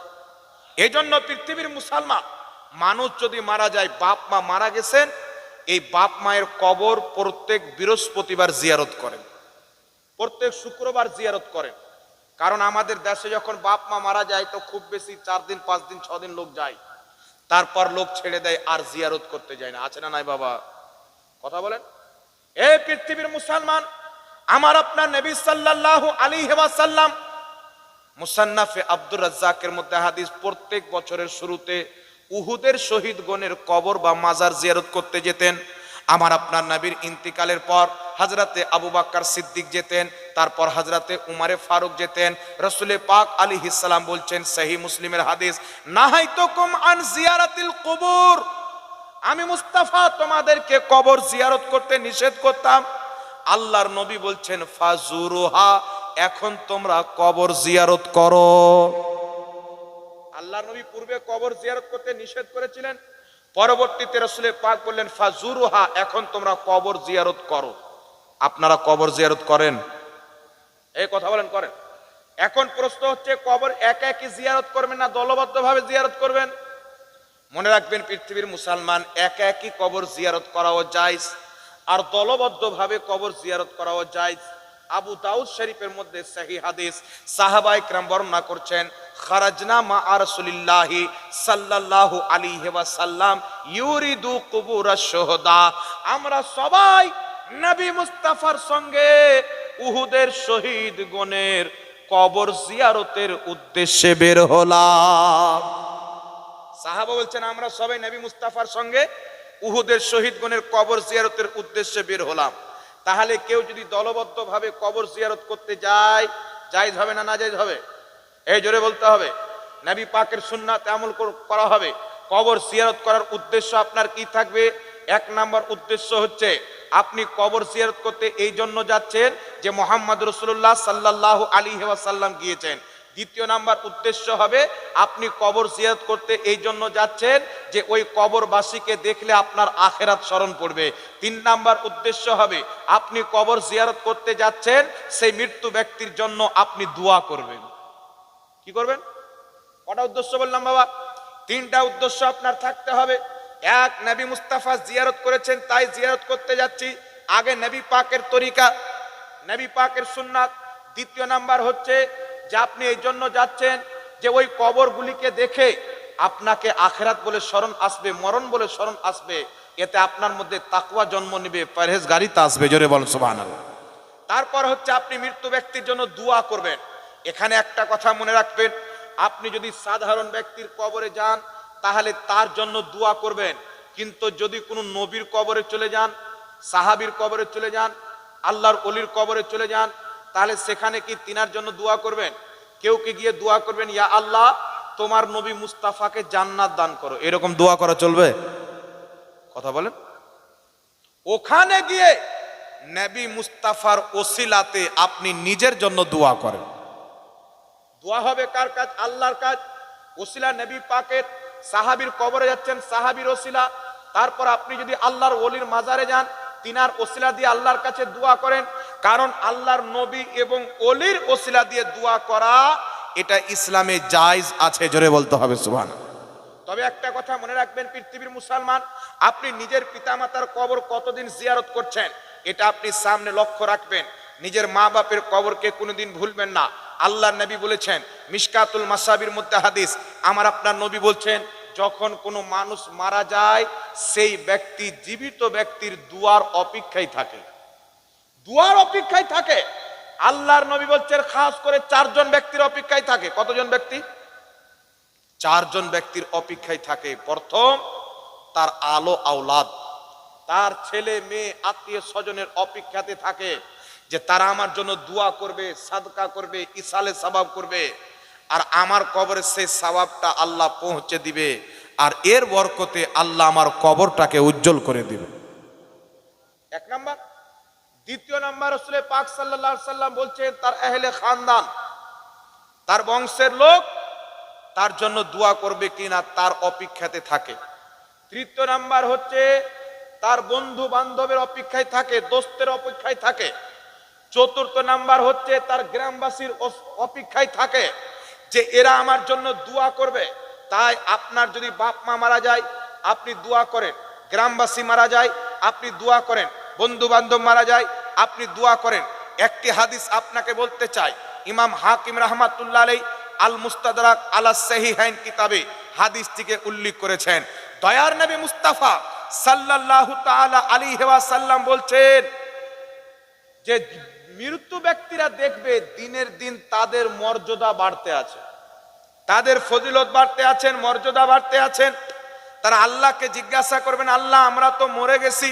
এই জন্য পৃথিবীর মুসলমান মানুষ যদি মারা যায়, বাপ মা মারা গেছেন, এই বাপ মায়ের কবর প্রত্যেক বৃহস্পতিবার জিয়ারত করেন, প্রত্যেক শুক্রবার জিয়ারত করেন। কারণ আমাদের দেশে যখন বাপ মা মারা যায় তো খুব বেশি 4 দিন 5 দিন 6 দিন লোক যায়, তারপর লোক ছেড়ে দেয়, আর জিয়ারত করতে যায় না। আছে না নাই বাবা? কথা বলেন। এই পৃথিবীর মুসলমান, আমার আপনার নবী সাল্লাল্লাহু আলাইহি ওয়াসাল্লাম মুসান্নাফে আব্দুর রাজ্জাকের মধ্যে হাদিস, প্রত্যেক বছরের শুরুতে উহুদের শহীদগণের কবর বা মাজার জিয়ারত করতে যেতেন। আমার আপনার নবীর ইন্তিকালের পর হযরতে আবু বকর সিদ্দিক যেতেন, তারপর হযরতে উমরে ফারুক যেতেন। রাসূল পাক আলাইহিস সালাম বলছেন, সহিহ মুসলিমের হাদিস, নাহাইতুকুম আন জিয়ারাতিল কুবুর, আমি মুস্তাফা তোমাদেরকে কবর জিয়ারত করতে নিষেধ করতাম। আল্লাহর নবী বলছেন, ফাজুরুহা, এখন তোমরা কবর জিয়ারত করো। আল্লাহর নবী পূর্বে কবর জিয়ারত করতে নিষেধ করেছিলেন, পরবর্তীতে রাসূল পাক বললেন, ফাজুরুহা, এখন তোমরা কবর জিয়ারত করো। আপনারা কবর জিয়ারত করেন? এই কথা বলেন, করেন? এখন প্রশ্ন হচ্ছে, কবর একা একই জিয়ারত করবেন না দলবদ্ধভাবে জিয়ারত করবেন? মনে রাখবেন, পৃথিবীর মুসলমান একা একই কবর জিয়ারত করাও জায়েজ, আর দলবদ্ধভাবে কবর জিয়ারত করাও জায়েজ। আবু দাউদ শরীফের মধ্যে সহিহ হাদিস, সাহাবায়ে কেরাম বর্ণনা করছেন, খারাজনা মা রাসূলিল্লাহি সাল্লাল্লাহু আলাইহি ওয়াসাল্লাম ইউরিদু কুবুরাশ শুহাদা, আমরা সবাই নবী মুস্তাফার সঙ্গে উহুদের শহীদগণের কবর জিয়ারতের উদ্দেশ্যে বের হলাম। সাহাবা বলছেন, আমরা সবাই নবী মুস্তাফার সঙ্গে উহুদের শহীদগণের কবর জিয়ারতের উদ্দেশ্যে বের হলাম। তাহলে কেউ যদি দলবদ্ধভাবে কবর জিয়ারত করতে যায়, জায়েজ হবে না নাজায়েজ হবে? এই জোরে বলতে হবে। নবী পাকের সুন্নাতে আমল করা হবে। কবর জিয়ারত করার উদ্দেশ্য আপনার কি থাকবে? 1 নাম্বার উদ্দেশ্য হচ্ছে, আপনি কবর জিয়ারত করতে এই জন্য যাচ্ছেন যে মুহাম্মদ রাসূলুল্লাহ সাল্লাল্লাহু আলাইহি ওয়াসাল্লাম গিয়েছেন। 2 নাম্বার উদ্দেশ্য হবে, আপনি কবর জিয়ারত করতে এই জন্য যাচ্ছেন যে ওই কবরবাসীকে দেখলে আপনার আখিরাত স্মরণ পড়বে। 3 নাম্বার উদ্দেশ্য হবে, আপনি কবর জিয়ারত করতে যাচ্ছেন, সেই মৃত্যু ব্যক্তির জন্য আপনি দোয়া করবেন। কি করবেন? কটা উদ্দেশ্য বললাম বাবা? 3টা উদ্দেশ্য আপনার থাকতে হবে। 1, নবী মুস্তাফা জিয়ারত করেছেন তাই জিয়ারত করতে যাচ্ছি, আগে নবী পাকের তরিকা, নবী পাকের সুন্নাত। 2 নাম্বার হচ্ছে যে আপনি এই জন্য যাচ্ছেন যে ওই কবরগুলিকে দেখে আপনাকে আখেরাত বলে স্মরণ আসবে, মরণ বলে স্মরণ আসবে, এতে আপনার মধ্যে তাকওয়া জন্ম নেবে, পরহেজগারিতা আসবে। জোরে বল সুবহানাল্লাহ। তারপর হচ্ছে আপনি মৃত্যু ব্যক্তির জন্য দোয়া করবেন। এখানে একটা কথা মনে রাখবেন, আপনি যদি সাধারণ ব্যক্তির কবরে যান তাহলে তার জন্য দোয়া করবেন, কিন্তু যদি কোনো নবীর কবরে চলে যান, সাহাবীর কবরে চলে যান, আল্লাহর ওলির কবরে চলে যান, তাহলে সেখানে কি তিনার জন্য দোয়া করবেন? কেউ কি গিয়ে দোয়া করবেন, ইয়া আল্লাহ তোমার নবী মুস্তাফাকে জান্নাত দান করো, এরকম দোয়া করা চলবে? কথা বলেন। ওখানে গিয়ে নবী মুস্তাফার ওসিলাতে আপনি নিজের জন্য দোয়া করেন। দোয়া হবে কার কাজ? আল্লাহর কাজ। ওসিলা নবী পাকের। সাহাবীর কবরে যাচ্ছেন, সাহাবীর ওসিলা। তারপর আপনি যদি আল্লাহর ওলির মাজারে যান, তিনার ওসিলা দিয়ে আল্লাহর কাছে দোয়া করেন। কারণ আল্লাহর নবী এবং ওলির ওসিলা দিয়ে দোয়া করা এটা ইসলামে জায়েজ আছে। জোরে বলতে হবে সুবহানাল্লাহ। তবে একটা কথা মনে রাখবেন, পৃথিবীর মুসলমান, আপনি নিজের পিতামাতার কবর কতদিন জিয়ারত করছেন এটা আপনি সামনে লক্ষ্য রাখবেন। নিজের মা বাপের কবরকে কোনোদিন ভুলবেন না। আল্লাহর নবী বলেছেন, মিশকাতুল মাসাবির মধ্যে হাদিস, আমার আপনার নবী বলছেন, যখন কোনো মানুষ মারা যায় সেই ব্যক্তি জীবিত ব্যক্তির দুয়ার অপেক্ষায় থাকে। দুয়ার অপেক্ষায় থাকে। আল্লাহর নবী বলছেন খাস করে 4 জন ব্যক্তির অপেক্ষায় থাকে। কতজন ব্যক্তি? 4 জন ব্যক্তির অপেক্ষায় থাকে। প্রথম, তার আলো আওলাদ, তার ছেলে মেয়ে আত্মীয় স্বজনের অপেক্ষাতে থাকে যে তারা আমার জন্য দোয়া করবে, সাদকা করবে, ইসালে সওয়াব করবে, আর আমার কবরে সেই সওয়াবটা আল্লাহ পৌঁছে দিবে, আর এর বরকতে আল্লাহ আমার কবরটাকে উজ্জ্বল করে দিবে। 1 নাম্বার। দ্বিতীয় নাম্বার, রাসূল পাক সাল্লাল্লাহু আলাইহি সাল্লাম বলছেন তার আহলে খানদান, তার বংশের লোক তার জন্য দোয়া করবে কিনা তার অপেক্ষাতে থাকে। তৃতীয় নাম্বার হচ্ছে তার বন্ধু বান্ধবের অপেক্ষায় থাকে, দোস্তের অপেক্ষায় থাকে। চতুর্থ নাম্বার হচ্ছে তার গ্রামবাসীর অপেক্ষায় থাকে যে এরা আমার জন্য দোয়া করবে। তাই আপনার যদি বাপ মা মারা যায় আপনি দোয়া করেন, গ্রামবাসী মারা যায় আপনি দোয়া করেন, বন্ধু বান্ধব মারা যায় আপনি দোয়া করেন। একটি হাদিস আপনাকে বলতে চাই, ইমাম হাকিম রাহমাতুল্লাহ আলাইহি আল মুস্তাদরাক আলা সাহিহাইন কিতাবে হাদিসটিকে উল্লেখ করেছেন। দয়ার নবী মুস্তাফা সাল্লাল্লাহু তাআলা আলাইহি ওয়াসাল্লাম বলছেন যে মৃত্যু ব্যক্তিরা দেখবে দিনের দিন তাদের মর্যাদা বাড়তে আছে, তাদের ফজিলত বাড়তে আছেন, মর্যাদা বাড়তে আছেন। তারা আল্লাহকে জিজ্ঞাসা করবেন, আল্লাহ আমরা তো মরে গেছি,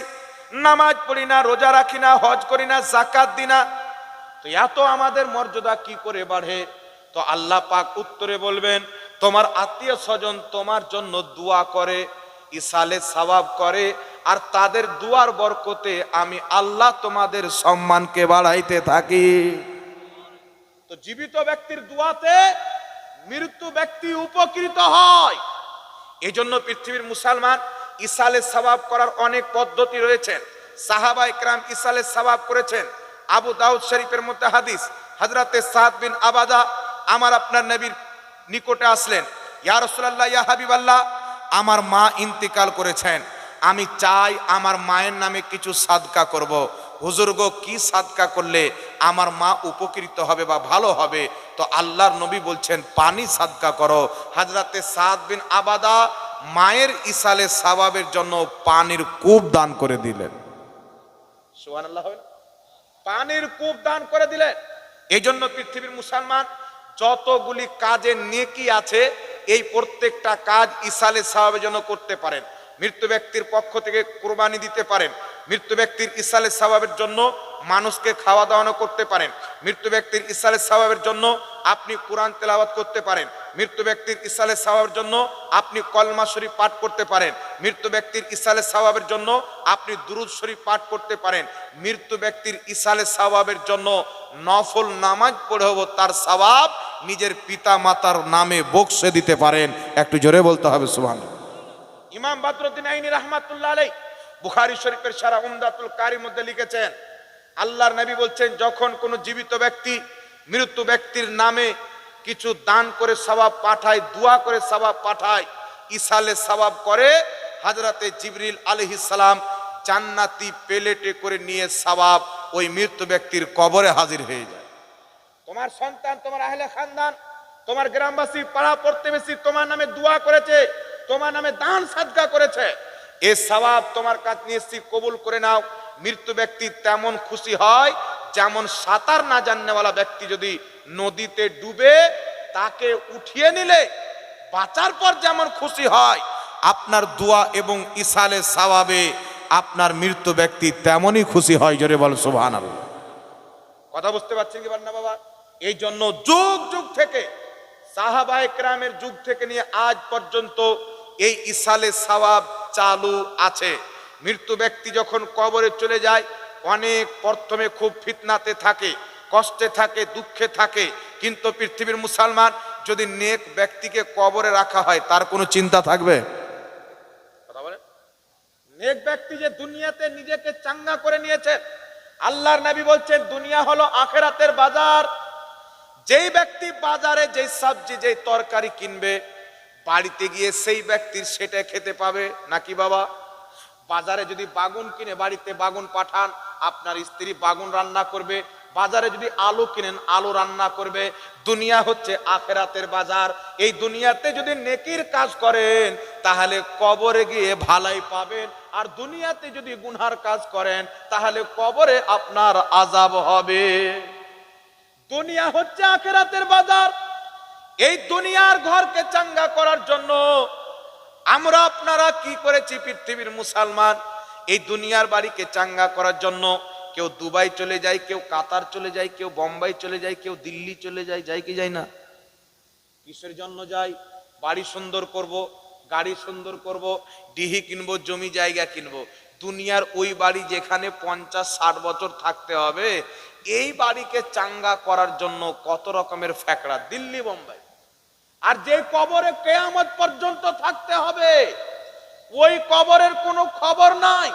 নামাজ পড়ি না, রোজা রাখি না, হজ করি না, যাকাত দিই না, তো এত আমাদের মর্যাদা কি করে বাড়ে? তো আল্লাহ পাক উত্তরে বলবেন, তোমার আত্মীয় স্বজন তোমার জন্য দোয়া করে, ইসালে সওয়াব করে, আর তাদের দুয়ার বরকতে আমি আল্লাহ তোমাদের সম্মানকে বাড়াইতে থাকি। তো জীবিত ব্যক্তির দুয়াতে মৃত্যু ব্যক্তি উপকৃত হয়। এজন্য পৃথিবীর মুসলমান ইসালে সওয়াব করার অনেক পদ্ধতি রয়েছে। সাহাবা ইকরাম ইসালে সওয়াব করেছেন। আবু দাউদ শরীফের মধ্যে হাদিস, হযরতে সাদ বিন আবাদা আমার আপনার নবীর নিকটে আসলেন, ইয়া রাসূলুল্লাহ, ইয়া হাবিবাল্লাহ, আমার মা ইন্তেকাল করেছেন, আমি চাই আমার মায়ের নামে কিছু সাদকা করব। হুজুর গো, কি সাদকা করলে আমার মা উপকৃত হবে বা ভালো হবে? তো আল্লাহর নবী বলছেন পানি সাদকা করো। হযরতে সাদ বিন আবাদা মায়ের ইসালে সওয়াবের জন্য পানির কূপ দান করে দিলেন। সুবহানাল্লাহ। পানির কূপ দান করে দিলেন। এই জন্য পৃথিবীর মুসলমান যতগুলি কাজের নেকি আছে এই প্রত্যেকটা কাজ ইসালে সওয়াবের জন্য করতে পারেন। মৃত্যু ব্যক্তির পক্ষ থেকে কুরবানি দিতে পারেন, মৃত্যু ব্যক্তির ইসালে সওয়াবের জন্য মানুষকে খাওয়া দাওয়ানো করতে পারেন, মৃত্যু ব্যক্তির ইসালে সওয়াবের জন্য আপনি কোরআন তেলাওয়াত করতে পারেন, মৃত্যু ব্যক্তির ইসালে সওয়াবের জন্য আপনি কলমা শরীফ পাঠ করতে পারেন, মৃত্যু ব্যক্তির ইসালে সওয়াবের জন্য আপনি দুরূদ শরীফ পাঠ করতে পারেন, মৃত্যু ব্যক্তির ইসালে সওয়াবের জন্য নফল নামাজ পড়েও তার সওয়াব নিজের পিতা মাতার নামে বকশে দিতে পারেন। একটু জোরে বলতে হবে সুবহানাল্লাহ। ইমাম বদরুদ্দিন আইনি রাহমাতুল্লাহ আলাইহি বুখারী শরীফের শারা উমদাতুল কারীর মধ্যে লিখেছেন, আল্লাহর নবী বলছেন যখন কোন জীবিত ব্যক্তি মৃত্যু ব্যক্তির নামে কিছু দান করে সওয়াব পাঠায়, দোয়া করে সওয়াব পাঠায়, ইসালে সওয়াব করে, হযরতে জিবরিল আলাইহিস সালাম জান্নাতি প্লেটে করে নিয়ে সওয়াব ওই মৃত্যু ব্যক্তির কবরে হাজির হয়ে যায়। তোমার সন্তান, তোমার আহলে খানদান তোমার গ্রামবাসী পাড়া প্রতিবেশী তোমার নামে দোয়া করেছে, তোমার নামে দান সাদকা করেছে, এই সওয়াব তোমার কাছে নিয়ে এসেছি, কবুল করে নাও। মৃত্যু ব্যক্তি তেমন খুশি হয় যেমন সাঁতার না জাননেওয়ালা ব্যক্তি যদি নদীতে ডুবে তাকে উঠিয়ে নিলে বাঁচার পর যেমন খুশি হয়, আপনার দোয়া এবং ইসালে সওয়াবে আপনার মৃত্যু ব্যক্তি তেমনই খুশি হয়। জোরে বল সুবহানাল্লাহ। কথা বুঝতে পারছেন কি না বাবা? এই জন্য যুগ যুগ থেকে, সাহাবায়ে কেরামের যুগ থেকে নিয়ে আজ পর্যন্ত এই ইসালে সওয়াব চালু আছে। মৃত্যু ব্যক্তি যখন কবরে চলে যায়, অনেক প্রথমে খুব ফিতনাতে থাকে, কষ্টে থাকে, দুঃখে থাকে, কিন্তু পৃথিবীর মুসলমান যদি নেক ব্যক্তিকে কবরে রাখা হয় তার কোনো চিন্তা থাকবে? কথা বলেন। নেক ব্যক্তি যে দুনিয়াতে নিজেকে চাঙ্গা করে নিয়েছে, আল্লাহর নবী বলছেন দুনিয়া হলো আখিরাতের বাজার। যেই ব্যক্তি বাজারে যেই সবজি যেই তরকারি কিনবে, বাড়িতে গিয়ে সেই ব্যক্তির সেটা খেতে পাবে নাকি বাবা? বাজারে যদি বাগুন কিনে বাড়িতে বাগুন পাঠান, আপনার স্ত্রী বাগুন রান্না করবে। বাজারে যদি আলু কিনেন আলু রান্না করবে। দুনিয়া হচ্ছে আখিরাতের বাজার। এই দুনিয়াতে যদি নেকির কাজ করেন তাহলে কবরে গিয়ে ভালাই পাবেন, আর দুনিয়াতে যদি গুনহার কাজ করেন তাহলে কবরে আপনার আযাব হবে। দুনিয়া হচ্ছে আখিরাতের বাজার। এই দুনিয়ার ঘরকে চাঙ্গা করার জন্য আমরা আপনারা কি করেছি পৃথিবীর মুসলমান? এই দুনিয়ার বাড়িকে চাঙ্গা করার জন্য কেউ দুবাই চলে যায়, কেউ কাতার চলে যায়, কেউ বোম্বাই চলে যায়, কেউ দিল্লি চলে যায়। যায় কি যায় না? কিসের জন্য যায়? বাড়ি সুন্দর করব, গাড়ি সুন্দর করব, ডিহি কিনবো, জমি জায়গা কিনবো। দুনিয়ার ওই বাড়ি যেখানে 50-60 বছর থাকতে হবে, এই বাড়িকে চাঙ্গা করার জন্য কত রকমের ফ্যাকড়া দিল্লি বোম্বাই। আর যে কবরে কিয়ামত পর্যন্ত থাকতে হবে, ওই কবরের কোনো খবর নাই।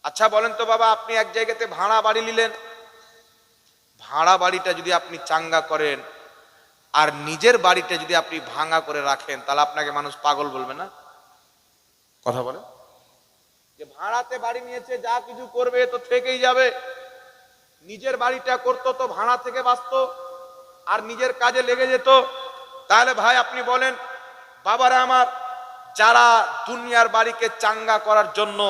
আচ্ছা বলেন তো বাবা, আপনি এক জায়গাতে ভাড়া বাড়ি নিলেন, ভাড়া বাড়িটা যদি আপনি চাঙ্গা করেন আর নিজের বাড়িটা যদি আপনি ভাঙা করে রাখেন, তাহলে আপনাকে মানুষ পাগল বলবে না? কথা বলেন। যে ভাড়াতে বাড়ি নিয়েছে যা কিছু করবে তো থেকেই যাবে, নিজের বাড়িটা করতো তো ভাড়া থেকে বাঁচতো আর নিজের কাজে লেগে যেত। তাহলে ভাই আপনি বলেন, বাবারা আমার, যারা দুনিয়ার বাড়িকে চাঙ্গা করার জন্য,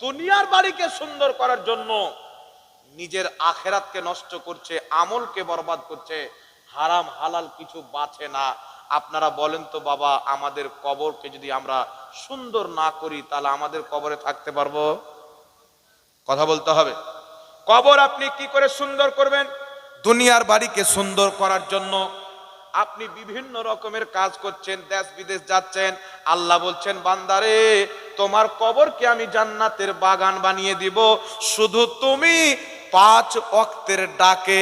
দুনিয়ার বাড়িকে সুন্দর করার জন্য নিজের আখেরাতকে নষ্ট করছে, আমলকে বরবাদ করছে, হারাম হালাল কিছু বাছে না, আপনারা বলেন তো বাবা, আমাদের কবরকে যদি আমরা সুন্দর না করি তাহলে আমাদের কবরে থাকতে পারবো? কথা বলতে হবে। কবর আপনি কি করে সুন্দর করবেন? দুনিয়ার বাড়িকে সুন্দর করার জন্য আপনি বিভিন্ন রকমের কাজ করছেন, দেশ বিদেশ যাচ্ছেন। আল্লাহ বলছেন, বান্দারে তোমার কবরকে আমি জান্নাতের বাগান বানিয়ে দিব, শুধু তুমি 5 ওয়াক্তের ডাকে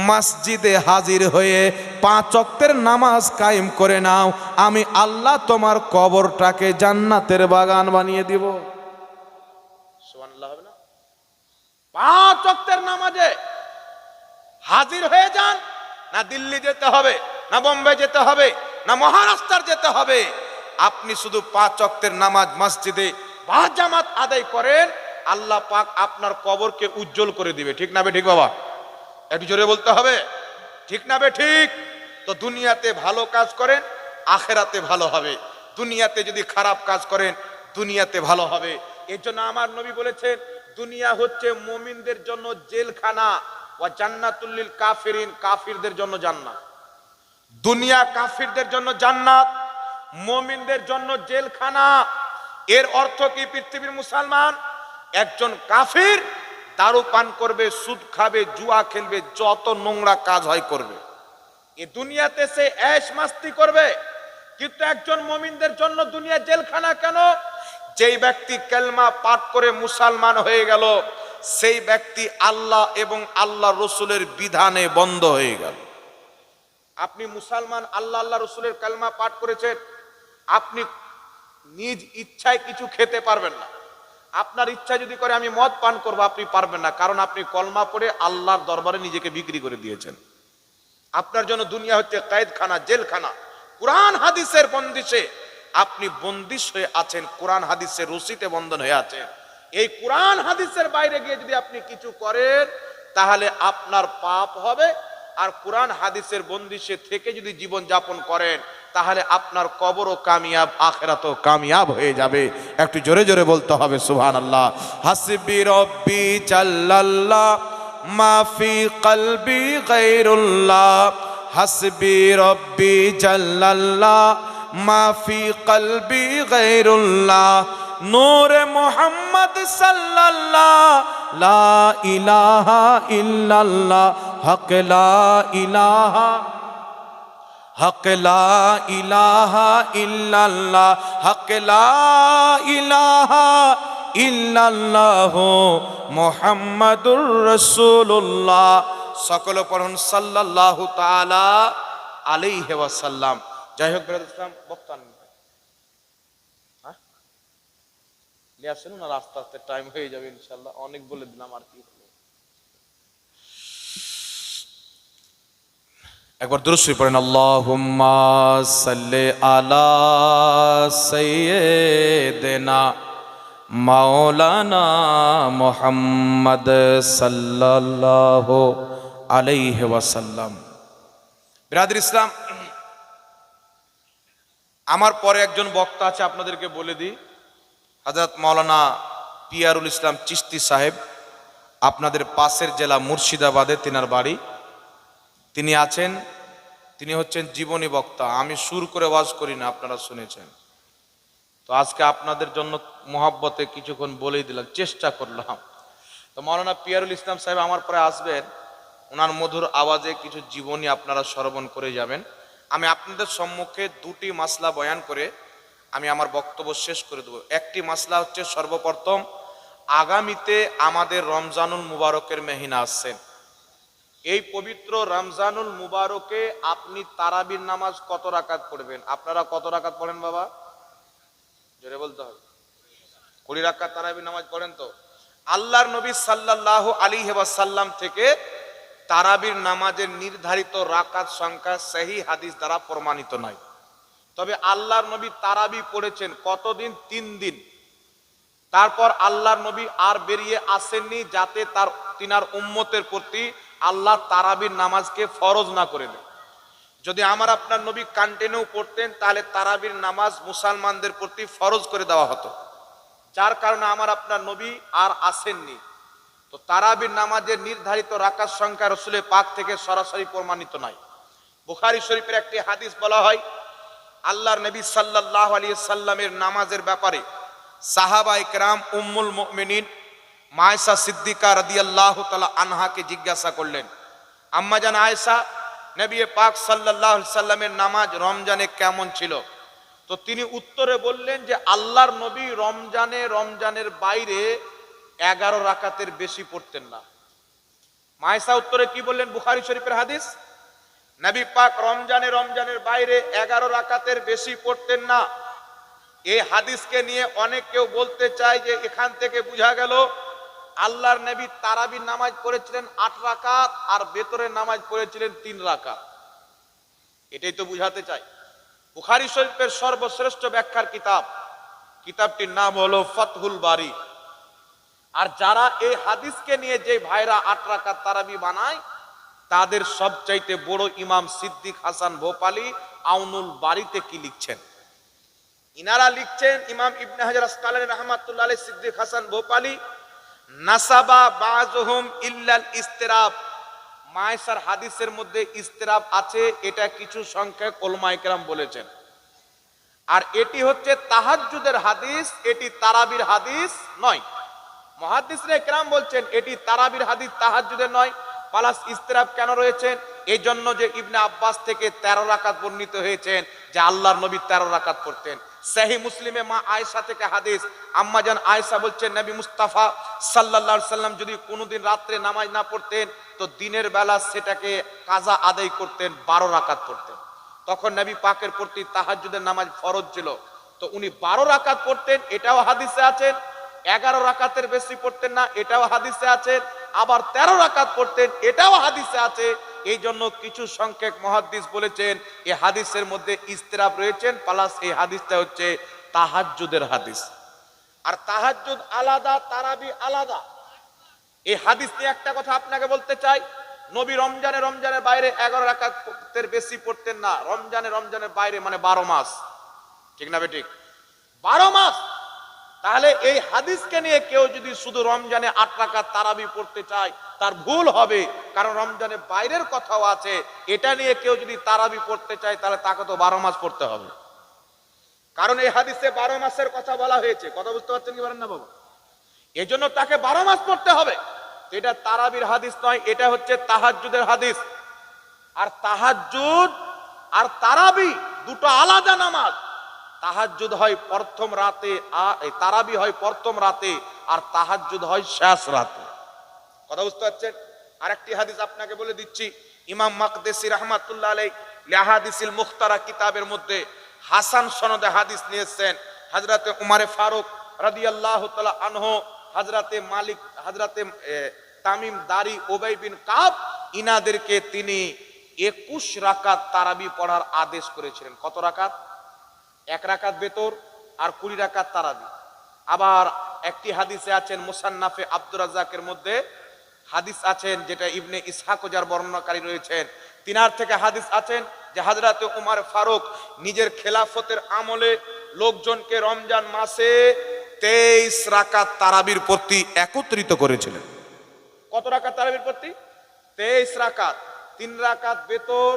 মসজিদে হাজির হয়ে 5 ওয়াক্তের নামাজ কায়েম করে নাও, আমি আল্লাহ তোমার কবরটাকে জান্নাতের বাগান বানিয়ে দিব। সুবহানাল্লাহ হবে না? 5 ওয়াক্তের নামাজে হাজির হয়ে যান। না দিল্লি যেতে হবে, না বোম্বে যেতে হবে, না মহারাষ্ট্র যেতে হবে, আপনি শুধু 5 ওয়াক্তের নামাজ মসজিদে বাজামাত আদায় করেন, আল্লাহ পাক আপনার কবরকে উজ্জ্বল করে দিবে। ঠিক না বে ঠিক বাবা? একটু জোরে বলতে হবে, ঠিক না বে ঠিক? তো দুনিয়াতে ভালো কাজ করেন, আখেরাতে ভালো হবে। দুনিয়াতে যদি খারাপ কাজ করেন, দুনিয়াতে ভালো হবে। এর জন্য আমার নবী বলেছেন, দুনিয়া হচ্ছে মুমিনদের জন্য জেলখানা, ওয়া জান্নাতুল লিল কাফিরিন, কাফিরদের জন্য জান্নাত। দুনিয়া কাফিরদের জন্য জান্নাত, মুমিনদের জন্য জেলখানা। এর অর্থ কি পৃথিবীর মুসলমান? একজন কাফির দারু পান করবে, সুদ খাবে, জুয়া খেলবে, যত নোংরা কাজ হয় করবে, এ দুনিয়াতে সে ऐश মাস্তি করবে। কিন্তু একজন মুমিনদের জন্য দুনিয়া জেলখানা কেন? যেই ব্যক্তি কালেমা পাঠ করে মুসলমান হয়ে গেল, সেই ব্যক্তি আল্লাহ এবং আল্লাহ রসুলের বিধানে বন্ধ হয়ে গেল। আপনি মুসলমান, আল্লাহ আল্লাহ রসুলের কালেমা পাঠ করেছেন, আপনি নিজ ইচ্ছায় কিছু খেতে পারবেন না। আপনার ইচ্ছা যদি করে আমি মদ পান করবো, আপনি পারবেন না, কারণ আপনি কলমা পড়ে আল্লাহর দরবারে নিজেকে বিক্রি করে দিয়েছেন। আপনার জন্য দুনিয়া হচ্ছে কয়েদখানা, জেলখানা। কোরআন হাদিসের বন্দিশে আপনি বন্দিশ হয়ে আছেন, কোরআন হাদিসের রশিতে বন্ধন হয়ে আছেন। এই কোরআন হাদিসের বাইরে গিয়ে যদি আপনি কিছু করেন তাহলে আপনার পাপ হবে, আর কোরআন হাদিসের বন্দিশে থেকে যদি জীবন যাপন করেন, তাহলে আপনার কবরও কামিয়াব, আখিরাতও কামিয়াব হয়ে যাবে। একটু জোরে জোরে বলতে হবে সুবহানাল্লাহ। হাসবি রব্বি জাল্লাল্লাহ মা ফি কলবি গায়রুল্লাহ, হাসবি রব্বি জাল্লাল্লাহ মা ফি কলবি গায়রুল্লাহ, নূরে মুহাম্মদ সাল্লাল্লাহ লা ইলাহা ইল্লাল্লাহ, হক লা ইলাহা, হক লা ইলাহা ইল্লাল্লাহ, হক লা ইলাহা ইল্লাল্লাহ মুহাম্মাদুর রাসূলুল্লাহ। সকলে পড়ুন সাল্লাল্লাহু তাআলা আলাইহি ওয়াসাল্লাম। যাই হোক ব্রাদার ইসলাম, বক্তান লিয়া শুনুন, আর আস্তে আস্তে টাইম হয়ে যাবে ইনশাআল্লাহ। অনেক বলে দিলাম, আর কি একবার দুরূদ শরীফ পড়েন। আল্লাহুম্মা সাল্লি আলা সাইয়্যিদিনা মাওলানা মুহাম্মদ সাল্লাল্লাহু আলাইহি ওয়াসাল্লাম। ব্রাদার ইসলাম, আমার পরে একজন বক্তা আছে, আপনাদেরকে বলে দিই, হযরত মাওলানা পিয়ারুল ইসলাম চিশতি সাহেব, আপনাদের পাশের জেলা মুর্শিদাবাদে তিনার বাড়ি। তিনি আছেন, তিনি হচ্ছেন জীবনী বক্তা। আমি সুর করে ওয়াজ করি না, আপনারা শুনেছেন। তো আজকে আপনাদের জন্য মোহাব্বতে কিছুক্ষণ বলেই দিলাম, চেষ্টা করলাম। তো মাওলানা পিয়ারুল ইসলাম সাহেব আমার পরে আসবেন, ওনার মধুর আওয়াজে কিছু জীবনী আপনারা শ্রবণ করে যাবেন। আমি আপনাদের সম্মুখে দুটি মাসলা বয়ান করে আমি আমার বক্তব্য শেষ করে দেব। একটি মাসলা হচ্ছে, সর্বপ্রথম আগামীতে আমাদের রমজানুল মুবারকের মহিনা আসছেন। এই পবিত্র রমজানুল মুবারকে আপনি তারাবির নামাজ কত রাকাত পড়বেন? আপনারা কত রাকাত পড়েন বাবা? জোরে বলতে হবে। 20 রাকাত তারাবির নামাজ পড়েন তো? আল্লাহর নবী সাল্লাল্লাহু আলাইহি ওয়াসাল্লাম থেকে তারাবির নামাজের নির্ধারিত রাকাত সংখ্যা সহিহ হাদিস দ্বারা প্রমাণিত নয়। তবে আল্লাহর নবী তারাবি পড়েছেন কতদিন? 3 দিন। তারপর আল্লাহর নবী আর বেরিয়ে আসেননি, যাতে তিনার উম্মতের প্রতি আল্লাহ তারাবির নামাজকে ফরজ না করে দেন। যদি আমার আপনার নবী কন্টিনিউ পড়তেন, তাহলে তারাবির নামাজ মুসলমানদের প্রতি ফরজ করে দেওয়া হতো, যার কারণে আমার আপনার নবী আর আসেননি। তো তারাবির নামাজের নির্ধারিত রাকাত সংখ্যা রাসূলের পাক থেকে সরাসরি প্রমাণিত নয়। বুখারী শরীফের একটি হাদিস বলা হয়, আল্লাহর নবী সাল্লাল্লাহু আলাইহি সাল্লামের নামাজের ব্যাপারে সাহাবায়ে কেরাম উম্মুল মুমিনিন মায়েশা সিদ্দিকা রাদিয়াল্লাহু তাআলা আনহাকে জিজ্ঞাসা করলেন, আম্মা জান আয়েশা, নবী পাক সাল্লাল্লাহু আলাইহি সাল্লামের নামাজ রমজানে কেমন ছিল? তো তিনি উত্তরে বললেন যে আল্লাহর নবী রমজানের বাইরে 11 রাকাতের বেশি পড়তেন না। মায়েশা উত্তরে কি বললেন? বুখারী শরীফের হাদিস, নবী পাক রমজানের বাইরে 11 রাকাতের বেশি পড়তেন না। এই হাদিসকে নিয়ে অনেক কেউ বলতে চায় যে এখান থেকে বোঝা গেল আল্লাহর নবী তারাবির নামাজ পড়েছিলেন 8 রাকাত আর বেতরের নামাজ পড়েছিলেন 3 রাকাত। এটাই তো বুঝাতে চাই। বুখারী শরীফের সর্বশ্রেষ্ঠ ব্যাখ্যার কিতাবটির নাম হলো ফাতহুল বারী। আর যারা এই হাদিসকে নিয়ে যে ভাইরা 8 রাকাত তারাবি বানায়, তাদের সবচাইতে বড় ইমাম সিদ্দিক হাসান ভোপালী আউনুল বারীতে কি লিখছেন? ইনারা লিখছেন, ইমাম ইবনে হাজার আসকালানী রাহমাতুল্লাহ আলাইহি সিদ্দিক হাসান ভোপালী, নাসাবা বাযুহুম ইল্লাল ইস্তিরাব, মায়েশার হাদিসের মধ্যে ইস্তিরাব আছে, এটা কিছু সংখ্যক উলামায়ে কেরাম বলেছেন। আর এটি হচ্ছে তাহাজ্জুদের হাদিস, এটি তারাবির হাদিস নয়। মুহাদ্দিসিনে কেরাম বলছেন এটি তারাবির হাদিস, তাহাজ্জুদের নয়। প্লাস ইস্তিরাব কেন রয়েছেন? এই জন্য যে ইবনে আব্বাস থেকে 13 রাকাত বর্ণিত হয়েছেন যে আল্লাহর নবী 13 রাকাত পড়তেন। সহিহ মুসলিমে মা আয়েশা থেকে হাদিস, আম্মা জান আয়েশা বলছেন নবী মুস্তাফা সাল্লাল্লাহু আলাইহি সাল্লাম যদি কোনোদিন রাত্রে নামাজ না পড়তেন, তো দিনের বেলা সেটাকে কাজা আদায় করতেন, 12 রাকাত পড়তেন। তখন নবী পাকের প্রতি তাহাজ্জুদের নামাজ ফরজ ছিল, তো উনি 12 রাকাত পড়তেন, এটাও হাদিসে আছে। 11 রাকাতের বেশি পড়তেন না, এটাও হাদিসে আছে। আবার 13 রাকাত পড়তেন, এটাও হাদিসে আছে। এই জন্য কিছু সংখ্যক মুহাদ্দিস বলেছেন এই হাদিসের মধ্যে ইস্তিরাব রয়েছেন, প্লাস এই হাদিসটা হচ্ছে তাহাজ্জুদের হাদিস। আর তাহাজ্জুদ আলাদা, তারাবি আলাদা। এই হাদিস নিয়ে একটা কথা আপনাকে বলতে চাই, নবী রমজানের বাইরে 11 রাকাতের বেশি পড়তেন না। রমজানের বাইরে মানে 12 মাস, ঠিক না বেঠিক? 12 মাস। তাহলে এই হাদিসকে নিয়ে কেউ যদি শুধু রমজানে 8 রাকাত তারাবি পড়তে চায় তার ভুল হবে, কারণ রমজানের বাইরের কথাও আছে। এটা নিয়ে কেউ যদি তারাবি পড়তে চায় তাহলে তাকে তো 12 মাস পড়তে হবে, কারণ এই হাদিসে 12 মাসের কথা বলা হয়েছে। কথা বুঝতে পারছেন কি পারেন না বাবা? এই জন্য তাকে 12 মাস পড়তে হবে। এটা তারাবির হাদিস নয়, এটা হচ্ছে তাহাজ্জুদের হাদিস। আর তাহাজ্জুদ আর তারাবি দুটো আলাদা নামাজ। তাহাজ্জুদ হয় প্রথম রাতে, আর তারাবি হয় প্রথম রাতে, আর তাহাজ্জুদ হয় শেষ রাতে। কথা বুঝতে পারছেন? আরেকটি হাদিস আপনাকে বলে দিচ্ছি। ইমাম মাকদেসি রাহমাতুল্লাহ আলাইহি লিহাদিসিল মুখতারা কিতাবের মধ্যে হাসান সনদে হাদিস নিয়েছেন। হযরতে উমর ফারুক রাদিয়াল্লাহু তাআলা আনহু, হযরতে তামিম দারি, উবাই বিন কাব, ইনাদেরকে তিনি 21 রাকাত তারাবি পড়ার আদেশ করেছিলেন। কত রাকাত? 1 রাকাত বেতর আর 20 রাকাত তারাবি। আবার একটি হাদিসে আছেন মুসান্নাফে আব্দুর রাজ্জাকের মধ্যে হাদিস আছেন, যেটা ইবনে ইসহাক যার বর্ণনাকারী রয়েছেন, তিনার থেকে হাদিস আছেন যে হযরতে উমর ফারুক নিজের খেলাফতের আমলে লোকজনকে রমজান মাসে 23 রাকাত তারাবির প্রতি একত্রিত করেছিলেন। কত রাকাত তারাবির প্রতি? 23 রাকাত। 3 রাকাত বেতর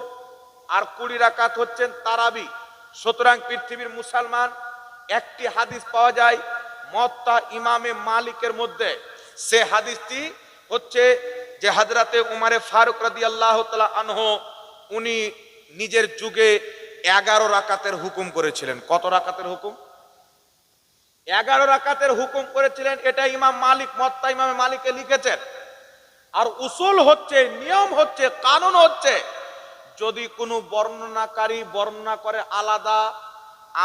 আর 20 রাকাত হচ্ছেন তারাবি। সুতরাং পৃথিবীর মুসলমান একটি হাদিস পাওয়া যায় মুওয়াত্তা ইমামে মালিকের মধ্যে। সে হাদিসটি হচ্ছে যে হযরতে উমর ফারুক রাদিয়াল্লাহু তাআলা আনহু উনি নিজের যুগে 11 রাকাতের হুকুম করেছিলেন। কত রাকাতের হুকুম? 11 রাকাতের হুকুম করেছিলেন। এটা ইমাম মালিক মুওয়াত্তা ইমামে মালিকে লিখেছেন। আর উসুল হচ্ছে, নিয়ম হচ্ছে, কানুন হচ্ছে, যদি কোনো বর্ণনাকারী বর্ণনা করে আলাদা,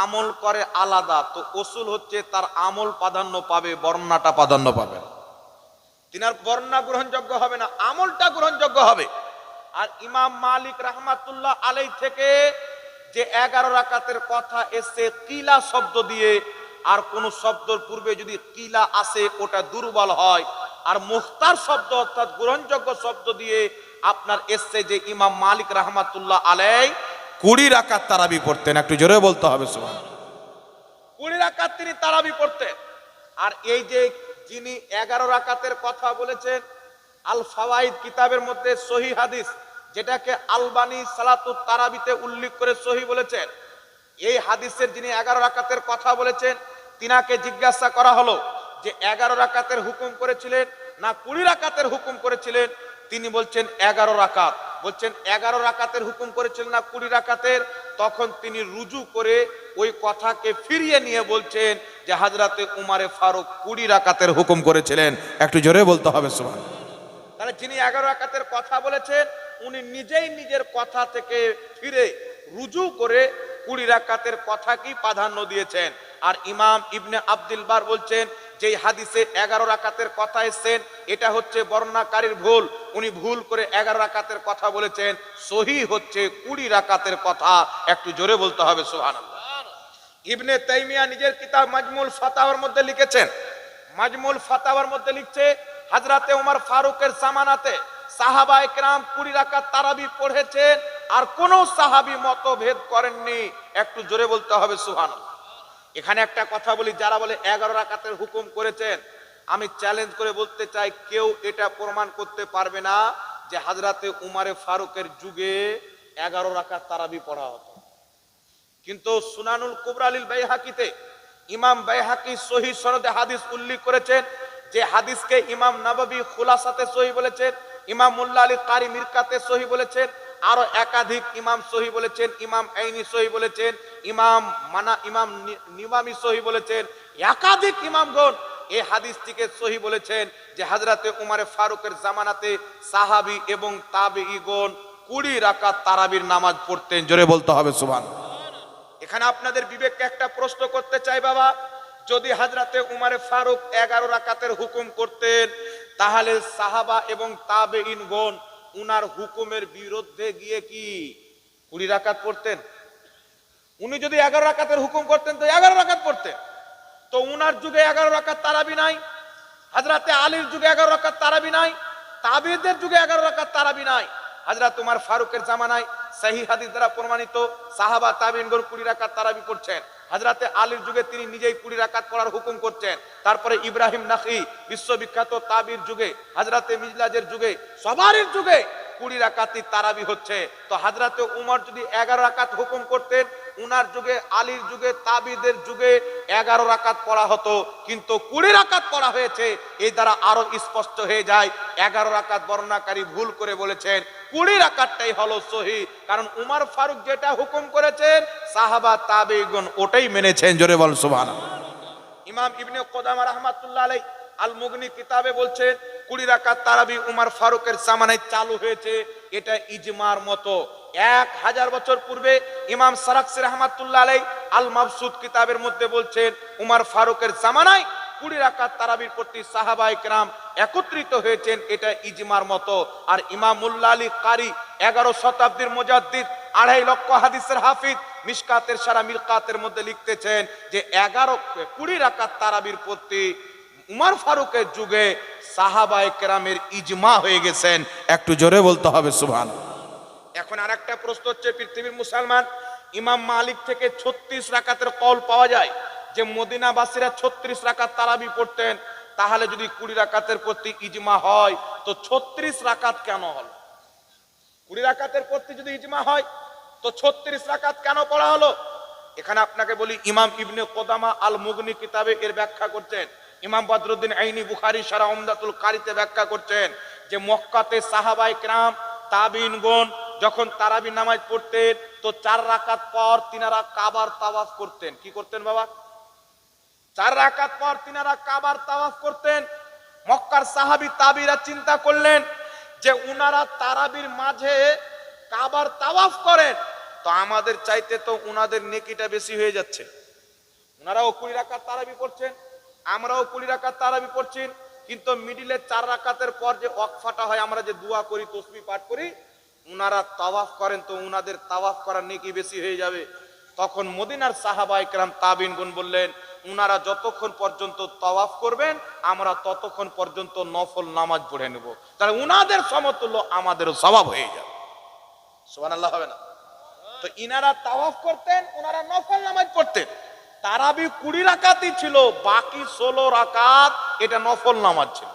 আমল করে আলাদা, তো উসুল হচ্ছে তার আমল প্রাধান্য পাবে, বর্ণনাটা প্রাধান্য পাবে। তিনার বর্ণনা গ্রহণযোগ্য হবে না, আমলটা গ্রহণযোগ্য হবে। আর ইমাম মালিক রাহমাতুল্লাহ আলাইহি থেকে যে 11 রাকাতের কথা এসে কিলা শব্দ দিয়ে, আর কোন শব্দের পূর্বে যদি কিলা আসে ওটা দুর্বল হয়, আর মুখতার শব্দ অর্থাৎ গ্রহণযোগ্য শব্দ দিয়ে আপনার এসছে যে ইমাম মালিক রাহমাতুল্লাহ আলাইহি 20 রাকাত তারাবি পড়তেন। একটু জোরে বলতে হবে সুবহানাল্লাহ। 20 রাকাত তিনি তারাবি পড়তেন। আর এই যে যিনি 11 রাকাতের কথা বলেছেন, আল ফাওয়াইদ কিতাবের মধ্যে সহিহ হাদিস, যেটাকে আলবানী সালাতুত তারাবিতে উল্লেখ করে সহিহ বলেছেন, এই হাদিসের যিনি 11 রাকাতের কথা বলেছেন, তিনাকে জিজ্ঞাসা করা হলো যে 11 রাকাতের হুকুম করেছিলেন না 20 রাকাতের হুকুম করেছিলেন? তিনি বলছেন 11 রাকাত। বলছেন 11 রাকাতের হুকুম করেছিলেন না 20 রাকাতের? তখন তিনি রুজু করে ওই কথাকে ফিরিয়ে নিয়ে বলছেন যে হযরতে উমর ফারুক 20 রাকাতের হুকুম করেছিলেন। একটু জোরে বলতে হবে সুবহানাল্লাহ। তাহলে যিনি 11 রাকাতের কথা বলেছেন উনি নিজেই নিজের কথা থেকে ফিরে রুজু করে 20 রাকাতের কথাকেই প্রাধান্য দিয়েছেন। আর ইমাম ইবনে আব্দুল বার বলছেন যে হাদিসে 11 রাকাতের কথা এসেছেন, এটা হচ্ছে বর্ণনাকারীর ভুল। উনি ভুল করে 11 রাকাতের কথা বলেছেন, সহিহ হচ্ছে 20 রাকাতের কথা। একটু জোরে বলতে হবে সুবহানাল্লাহ। ইবনে তাইমিয়া নিজের কিতাব মাজমুল ফাতাওয়ার মধ্যে লিখেছেন, মাজমুল ফাতাওয়ার মধ্যে লিখছে হযরতে উমর ফারুকের জামানাতে সাহাবায়ে কেরাম 20 রাকাত তারাবি পড়েছেন, আর কোন সাহাবী মতভেদ করেননি। একটু জোরে বলতে হবে সুবহানাল্লাহ। এখানে একটা কথা বলি, যারা বলে 11 রাকাতের হুকুম করেছেন, আমি চ্যালেঞ্জ করে বলতে চাই কেউ এটা প্রমাণ করতে পারবে না যে হযরতে উমর ফারুকের যুগে 11 রাকাত তারাবি পড়া হতো। কিন্তু সুনানুল কুবরা লিল বাইহাকিতে ইমাম বাইহাকি সহিহ সনদে হাদিস উল্লেখ করেছেন, যে হাদিসকে ইমাম নববী খুলাসাতে সহিহ বলেছেন, ইমাম মুল্লা আলী কারি মিরকাতে সহিহ বলেছেন, আরো একাধিক ইমাম সহিহ বলেছেন, ইমাম আইনি সহিহ বলেছেন, ইমাম নিমামি সহিহ বলেছেন, একাধিক ইমামগণ এই হাদিসটিকে সহিহ বলেছেন যে হযরতে উমর ফারুকের জামানাতে সাহাবী এবং তাবেঈগণ 20 রাকাত তারাবির নামাজ পড়তেন। জোরে বলতে হবে সুবহানাল্লাহ। এখানে আপনাদের বিবেককে একটা প্রশ্ন করতে চাই বাবা, যদি হযরতে উমর ফারুক 11 রাকাতের হুকুম করতেন, তাহলে সাহাবা এবং তাবেঈনগণ উনার হুকুমের বিরুদ্ধে গিয়ে কি 20 রাকাত পড়তেন? উনি যদি 11 রাকাতের হুকুম করতেন তো 11 রাকাত পড়তেন। তো উনার যুগে 11 রাকাত তারাবি নাই, হযরতে আলীর যুগে 11 রাকাত তারাবি নাই, তাবিদের যুগে 11 রাকাত তারাবি নাই। হযরত উমর ফারুকের জামানায় সহিহ হাদিস দ্বারা প্রমাণিত সাহাবা তাবিনগণ 20 রাকাত তারাবি পড়ছেন। হযরতে আলীর যুগে তিনি নিজেই 20 রাকাত পড়ার হুকুম করছেন। তারপরে ইব্রাহিম নাখি বিশ্ববিখ্যাত তাবির যুগে, হযরতে মিজলাজের যুগে, সবারই যুগে 20 রাকাতই তারাবি হচ্ছে। তো হযরতে উমর যদি 11 রাকাত হুকুম করতেন, উনার যুগে, আলীর যুগে, তাবিদের যুগে 11 রাকাত পড়া হতো, কিন্তু 20 রাকাত পড়া হয়েছে। এই দ্বারা আরো স্পষ্ট হয়ে যায় 11 রাকাত বর্ণনাকারী ভুল করে বলেছেন, 20 রাকাতটাই হলো সহি। কারণ উমর ফারুক যেটা হুকুম করেছেন সাহাবা তাবেঈগণ ওটাই মেনেছেন। জোরে বল সুবহানাল্লাহ। ইমাম ইবনে কুদামা রাহমাতুল্লাহ আলাইহি আল মুগনি কিতাবে বলছেন 20 রাকাত তারাবি উমর ফারুকের জামানায় চালু হয়েছে। এটা ইজমার মতো। 1000 বছর পূর্বে ইমাম সারাকসি রাহমাতুল্লাহ আলাইহি আল মাবসুত কিতাবের মধ্যে বলছেন উমর ফারুকের জামানায় 20 রাকাত তারাবির প্রতি সাহাবায়ে কেরাম একত্রিত হয়েছেন, এটা ইজমার মতো। আর ইমাম মুল্লা আলী কারি 11 শতাব্দীর মুজাদ্দিদ, 2.5 লক্ষ হাদিসের হাফিজ, মিশকাতের সারা মিলকাতের মধ্যে লিখতেছেন যে 20 রাকাত তারাবির প্রতি উমর ফারুকের যুগে সাহাবায়ে কেরামের ইজমা হয়ে গেছেন। একটু জোরে বলতে হবে সুবহানাল্লাহ। এখন আরেকটা প্রশ্ন হচ্ছে, পৃথিবীর মুসলমান ইমাম মালিক থেকে 36 রাকাতের কওল পাওয়া যায় যে মদিনাবাসীরা 36 রাকাত তারাবি পড়তেন। তাহলে যদি 20 রাকাতের প্রতি ইজমা হয় তো 36 রাকাত কেন হলো? 20 রাকাতের প্রতি যদি ইজমা হয় তো 36 রাকাত কেন পড়া হলো? এখানে আপনাকে বলি, ইমাম ইবনে কুদামা আল মুগনি কিতাবে এর ব্যাখ্যা করছেন। ইমাম বদরুদ্দিন আইনি বুখারী শারা উমদাতুল কারীতে ব্যাখ্যা করছেন যে মক্কাতে সাহাবায়ে কেরাম তাবিঈনগণ যখন তারাবি নামাজ পড়তেন তো 4 রাকাত পর তিনারা কাবার তাওয়াফ করতেন। কি করতেন বাবা? 4 রাকাত পর তিনারা কাবার তাওয়াফ করতেন। মক্কার সাহাবী তাবিরা চিন্তা করলেন যে উনারা তারাবির মাঝে কাবার তাওয়াফ করেন, তো আমাদের চাইতে তো উনাদের নেকিটা বেশি হয়ে যাচ্ছে। উনারাও 20 রাকাত তারাবি পড়ছেন, আমরাও 20 রাকাত তারাবি পড়ছি, কিন্তু মিডিলে 4 রাকাতের পর যে ওয়াকফাটা হয়, আমরা যে দোয়া করি, তাসবিহ পাঠ করি, উনারা তাওয়াফ করেন, তো উনাদের তাওয়াফ করার নেকি বেশি হয়ে যাবে। তখন মদিনার সাহাবায়ে কেরাম তাবিঈনগণ বললেন, উনারা যতক্ষণ পর্যন্ত তাওয়াফ করবেন আমরা ততক্ষণ পর্যন্ত নফল নামাজ পড়ে নেব, তাহলে উনাদের সমতুল্য আমাদেরও সওয়াব হয়ে যাবে। সুবহানাল্লাহ হবে না? তো ইনারা তাওয়াফ করতেন, উনারা নফল নামাজ পড়তেন। তারাবি 20 রাকাতই ছিল, বাকি 16 রাকাত এটা নফল নামাজ ছিল।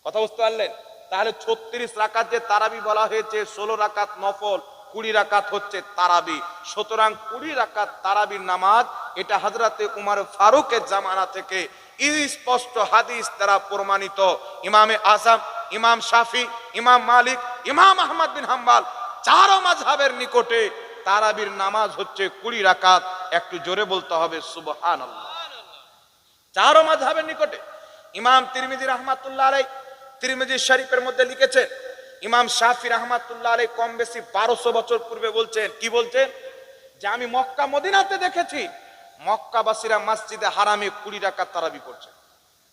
কথা বুঝতে পারলেন? তাহলে 36 রাকাত যে তারাবি বলা হয়েছে, 16 রাকাত নফল, 20 রাকাত হচ্ছে তারাবি। সুতরাং 20 রাকাত তারাবির নামাজ এটা হযরতে উমর ফারুকের জামানা থেকে স্পষ্ট হাদিস দ্বারা প্রমাণিত। ইমামে আযম, ইমাম শাফি, ইমাম মালিক, ইমাম আহমদ বিন হাম্বল 4 মাযহাবের নিকটে তারাবির নামাজ হচ্ছে 20 রাকাত। একটু জোরে বলতে হবে সুবহানাল্লাহ। 4 মাযহাবের নিকটে। ইমাম তিরমিজি রাহমাতুল্লাহ আলাইহি তিরমিজি শরীফের মধ্যে লিখেছেন, ইমাম শাফি রাহমাতুল্লাহ আলাইহি কম বেশি 1200 বছর পূর্বে বলছেন, কি বলছেন? যে আমি মক্কা মদিনাতে দেখেছি মক্কাবাসীরা মসজিদে হারামে 20 রাকাত তারাবি পড়ছে।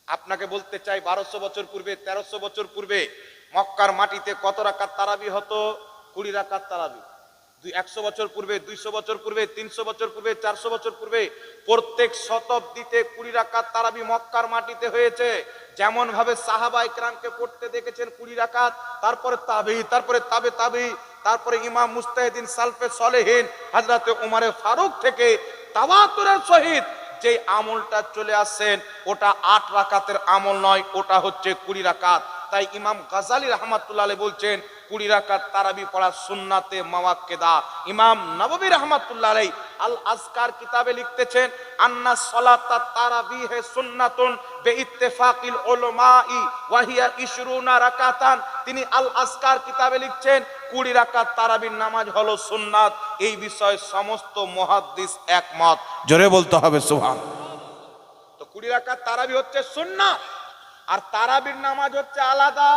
আপনাকে বলতে চাই 1200 বছর পূর্বে, 1300 বছর পূর্বে মক্কার মাটিতে কত রাকাত তারাবি হতো? 20 রাকাত তারাবি। 100 বছর পূর্বে, 200 বছর পূর্বে, 300 বছর পূর্বে, 400 বছর পূর্বে প্রত্যেক শতাব্দীতে 20 রাকাত তারাবি মক্কার মাটিতে হয়েছে। যেমন ভাবে সাহাবায়ে কেরামকে পড়তে দেখেছেন 20 রাকাত, তারপরে তাবেঈ, তারপরে তাবে তাবেঈ, তারপরে ইমাম মুজতাহিদিন সালফে সালেহিন হযরতে উমর ফারুক থেকে তাওয়াতুরের সহিত যে আমলটা চলে আসছেন ওটা 8 রাকাতের আমল নয়, ওটা হচ্ছে 20 রাকাত। তাই ইমাম গাজালি রাহমাতুল্লাহ আলাইহি বলছেন 20 রাকাত তারাবি পড়া সুন্নাতে মুআক্কাদা। ইমাম নববী রাহমাতুল্লাহ আলাইহি আল আজকার কিতাবে লিখতেছেন, আন্না সালাতাত তারাবিহ সুন্নাতুন বিইত্তিফাকিল উলামাই ওয়া হিয়া 20 রাকাতান। তিনি আল আজকার কিতাবে লিখছেন 20 রাকাত তারাবির নামাজ হলো সুন্নাত। এই বিষয়ে সমস্ত মুহাদ্দিস একমত। জোরে বলতে হবে সুবহানাল্লাহ। তো 20 রাকাত তারাবি হচ্ছে সুন্নাত, আর তারাবির নামাজ হচ্ছে আলাদা,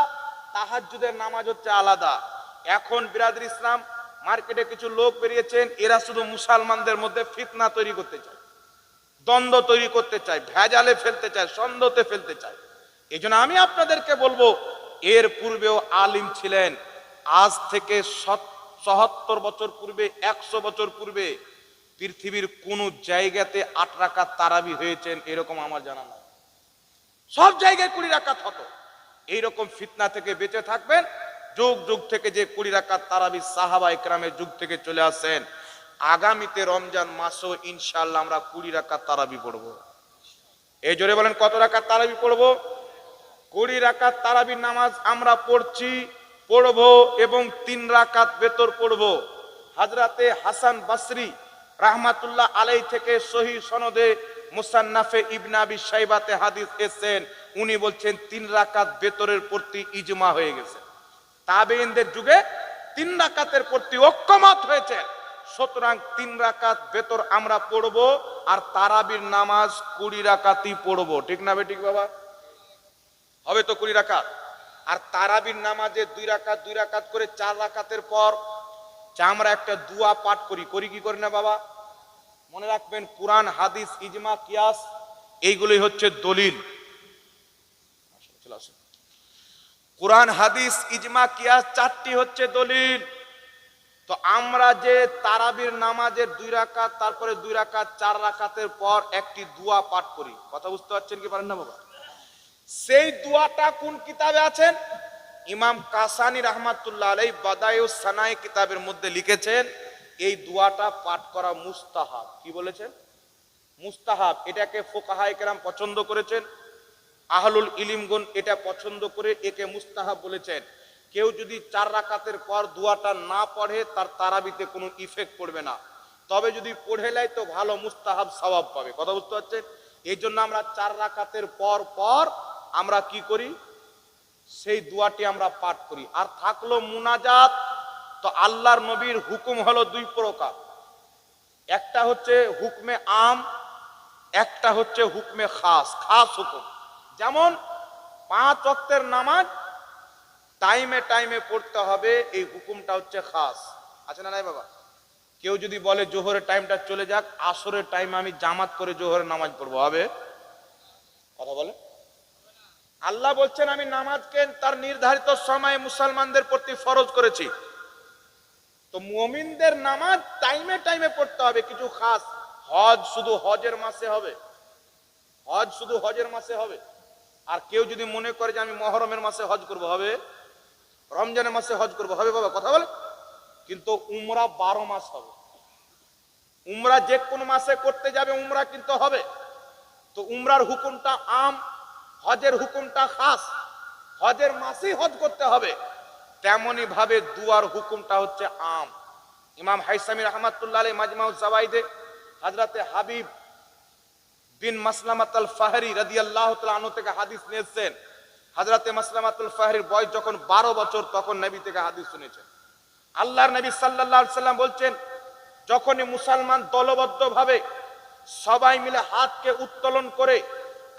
তাহাজ্জুদের নামাজ হচ্ছে আলাদা। এখন বিরাদর ইসলাম মার্কেটে কিছু লোক বেরিয়েছেন, এরা শুধু মুসলমানদের মধ্যে ফিতনা তৈরি করতে চায়, দ্বন্দ্ব তৈরি করতে চায়, ভেজালে ফেলতে চায়, সন্দেহতে ফেলতে চায়। এই জন্য আমি আপনাদেরকে বলবো, এর পূর্বেও আলিম ছিলেন। আজ থেকে ৭৭ বছর পূর্বে, ১০০ বছর পূর্বে পৃথিবীর কোন জায়গাতে 8 রাকাত তারাবি হয়েছেন এরকম আমার জানা নাই। সব জায়গায় 20 রাকাত হতো। এইরকম ফিতনা থেকে বেঁচে থাকবেন। যুগ যুগ থেকে যে 20 রাকাত তারাবি সাহাবা ইকরামের যুগ থেকে চলে আসেন, আগামীতে রমজান মাসও ইনশাআল্লাহ আমরা 20 রাকাত তারাবি পড়বো। এই জোরে বলেন কত রাকাত তারাবি পড়বো? 20 রাকাত তারাবির নামাজ আমরা পড়বো এবং 3 রাকাত বেতর পড়বো। হযরতে হাসান বসরি রাহমাতুল্লাহ আলাইহি থেকে সহিহ সনদে মুসান্নাফে ইবনে আবি শাইবাতে হাদিস এসেছেন, উনি বলছেন 3 রাকাত বেতরের প্রতি ইজমা হয়ে গেছে। তাবেঈনদের যুগে 3 রাকাতের প্রতি ঐক্যমত হয়েছে। সুতরাং 3 রাকাত বেতর আমরা পড়বো আর তারাবির নামাজ 20 রাকাতই পড়বো। ঠিক না বে ঠিক বাবা? হবে তো 20 রাকাত। আর তারাবির নামাজে 2 রাকাত 2 রাকাত করে 4 রাকাতের পর আমরা একটা দোয়া পাঠ করি কি করি না বাবা? মনে রাখবেন, কুরআন হাদিস ইজমা কিয়াস এইগুলোই হচ্ছে দলিল। কুরআন হাদিস ইজমা কিয়াস 4টি হচ্ছে দলিল। তো আমরা যে তারাবির নামাজের 2 রাকাত তারপরে 2 রাকাত 4 রাকাতের পর একটি দোয়া পাঠ করি, কথা বুঝতে পারছেন কি পারেন না বাবা? সেই দোয়াটা কোন কিতাবে আছেন? ইমাম কাসানি রাহমাতুল্লাহ আলাইহি বাদায়ুস সানায়ে কিতাবের মধ্যে লিখেছেন এই দোয়াটা পাঠ করা মুস্তাহাব। কি বলেছেন? মুস্তাহাব। এটাকে ফুকাহায়ে কেরাম পছন্দ করেছেন, আহলুল ইলমগণ এটা পছন্দ করে একে মুস্তাহাব বলেছেন। কেউ যদি 4 রাকাতের পর দোয়াটা না পড়ে তার তারাবিতে কোনো ইফেক্ট পড়বে না, তবে যদি পড়ে নেয় তো ভালো মুস্তাহাব সওয়াব পাবে। কথা বুঝতে পারছেন? এই জন্য আমরা 4 রাকাতের পর আমরা কি করি? সেই দোয়াটি আমরা পাঠ করি। আর থাকলো মুনাজাত, তো আল্লাহর নবীর হুকুম হলো 2 প্রকার। একটা হচ্ছে হুকমে আম, একটা হচ্ছে হুকমে খাস হুকুম। যেমন 5 ওয়াক্তের নামাজ টাইমে পড়তে হবে, এই হুকুমটা হচ্ছে খাস। আছে না নাই বাবা? কেউ যদি বলে জোহরের টাইমটা চলে যাক, আসরের টাইমে আমি জামাত করে জোহরের নামাজ পড়বো, হবে? কথা বলে। আল্লাহ বলছেন আমি নামাজকে তার নির্ধারিত সময়ে মুসলমানদের প্রতি ফরজ করেছি। তো মুমিনদের নামাজ টাইমে পড়তে হবে। কিছু খাস, হজ শুধু হজের মাসে হবে। আর কেউ যদি মনে করে যে আমি মুহররমের মাসে হজ করব, হবে? রমজানের মাসে হজ করব, হবে বাবা? কথা বলে। কিন্তু উমরা 12 মাস হবে। উমরা যে কোন মাসে করতে যাবে উমরা কিন্তু হবে। তো উমরার হুকুমটা আম, হজের হুকুমটা খাস। হজের মাসেই হজ করতে হবে। তেমনি ভাবে দুয়ার হুকুমটা হচ্ছে আম। ইমাম হাইসামি রাহমাতুল্লাহ আলাইহি মাজমাউজ জাওয়াইদে হযরতে হাবিব বিন মাসলামাতুল ফাহরি রাদিয়াল্লাহু তাআলা আনহু থেকে হাদিস নিয়েছেন। হযরতে মাসলামাতুল ফাহরির বয়স যখন 12 বছর তখন নবী থেকে হাদিস শুনেছেন। আল্লাহর নবী সাল্লাল্লাহু আলাইহি সাল্লাম বলছেন, যখনই মুসলমান দলবদ্ধভাবে সবাই মিলে হাতকে উত্তোলন করে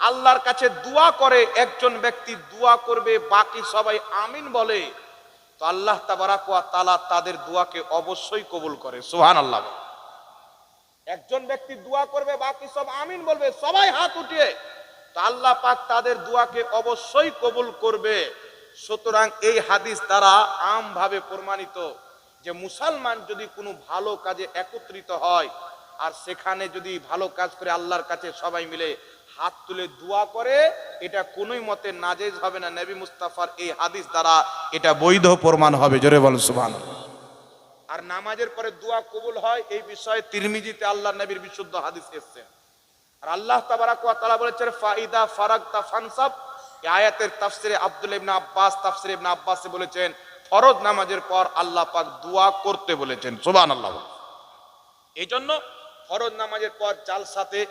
আল্লাহর কাছে দোয়া করে, একজন ব্যক্তি দোয়া করবে বাকি সবাই আমিন বলে, তো আল্লাহ তাবারাক ওয়া তাআলা তাদের দোয়াকে অবশ্যই কবুল করে। সুবহানাল্লাহ। একজন ব্যক্তি দোয়া করবে বাকি সব আমিন বলবে, সবাই হাত উঠিয়ে, তো আল্লাহ পাক তাদের দোয়াকে অবশ্যই কবুল করবে। সুতরাং এই হাদিস দ্বারা আমভাবে প্রমাণিত যে মুসলমান যদি কোনো ভালো কাজে একত্রিত হয় আর সেখানে যদি ভালো কাজ করে আল্লাহর কাছে সবাই মিলে হাত তুলে দোয়া করে, এটা কোনোই মতে নাজেজ হবে না। নবী মুস্তাফার এই হাদিস দ্বারা এটা বৈধ প্রমাণ হবে। জোরে বল সুবহানাল্লাহ। আর নামাজের পরে দোয়া কবুল হয় এই বিষয়ে তিরমিজিতে আল্লাহর নবীর বিশুদ্ধ হাদিস এসেছে। আর আল্লাহ তাবারাক ওয়া তাআলা বলেছেন ফাইদা ফারাগতা ফানসাব। এই আয়াতের তাফসিরে আব্দুল্লাহ ইবনে আব্বাস তাফসিরে ইবনে আব্বাসে বলেছেন ফরজ নামাজের পর আল্লাহ পাক দোয়া করতে বলেছেন। সুবহানাল্লাহ। এইজন্য ফরজ নামাজের পর জালসাতে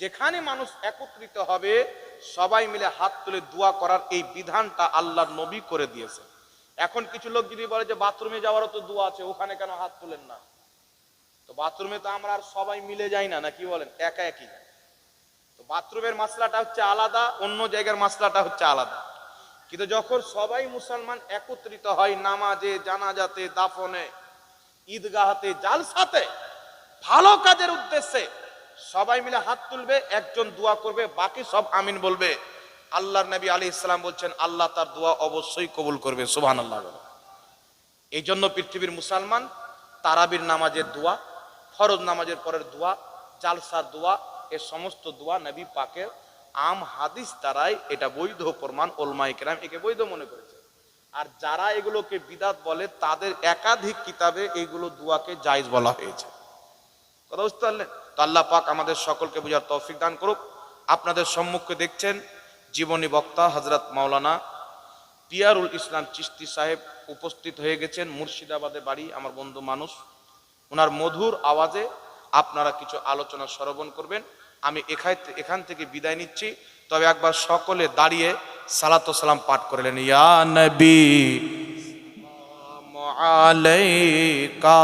যেখানে মানুষ একত্রিত হবে সবাই মিলে হাত তুলে দোয়া করার এই বিধানটা আল্লাহর নবী করে দিয়েছে। এখন কিছু লোক যদি বলে যে বাথরুমে যাওয়ারও তো দোয়া আছে, ওখানে কেন হাত তুলেন না? তো বাথরুমে তো আমরা আর সবাই মিলে যাই না, না কি বলেন? একা একই। তো বাথরুমের মাসলাটা হচ্ছে আলাদা, অন্য জায়গার মাসলাটা হচ্ছে আলাদা। কিন্তু যখন সবাই মুসলমান একত্রিত হয় নামাজে, জানাজাতে, দাফনে, ঈদগাহতে, জালসাতে, ভালো কাজের উদ্দেশ্যে সবাই মিলে হাত তুলবে, একজন দোয়া করবে বাকি সব আমিন বলবে, আল্লাহর নবী আলাইহিস সালাম বলছেন আল্লাহ তার দোয়া অবশ্যই কবুল করবে। সুবহানাল্লাহ। এই জন্য পৃথিবীর মুসলমান তারাবির নামাজের দোয়া, ফরজ নামাজের পরের দোয়া, জালসার দোয়া, এই সমস্ত দোয়া নবী পাকের আম হাদিস দ্বারাই এটা বৈধ প্রমাণ, ওলামায়ে কেরাম একে বৈধ মনে করেছে। আর যারা এগুলোকে বিদাত বলে তাদের একাধিক কিতাবে এইগুলো দুয়াকে জায়েজ বলা হয়েছে। কথা বুঝতে পারলেন? তো আল্লাহ পাক আমাদের সকলকে বুঝার তৌফিক দান করুক। আপনাদের সম্মুখে দেখছেন জীবনী বক্তা হযরত মাওলানা পিয়ারুল ইসলাম চিশতি সাহেব উপস্থিত হয়ে গেছেন। মুর্শিদাবাদে বাড়ি, আমার বন্ধু মানুষ। ওনার মধুর আওয়াজে আপনারা কিছু আলোচনা শ্রবণ করবেন। আমি এখান থেকে বিদায় নিচ্ছি। তবে একবার সকলে দাঁড়িয়ে সালাত ও সালাম পাঠ করলেন। ইয়া নবী আলাইকা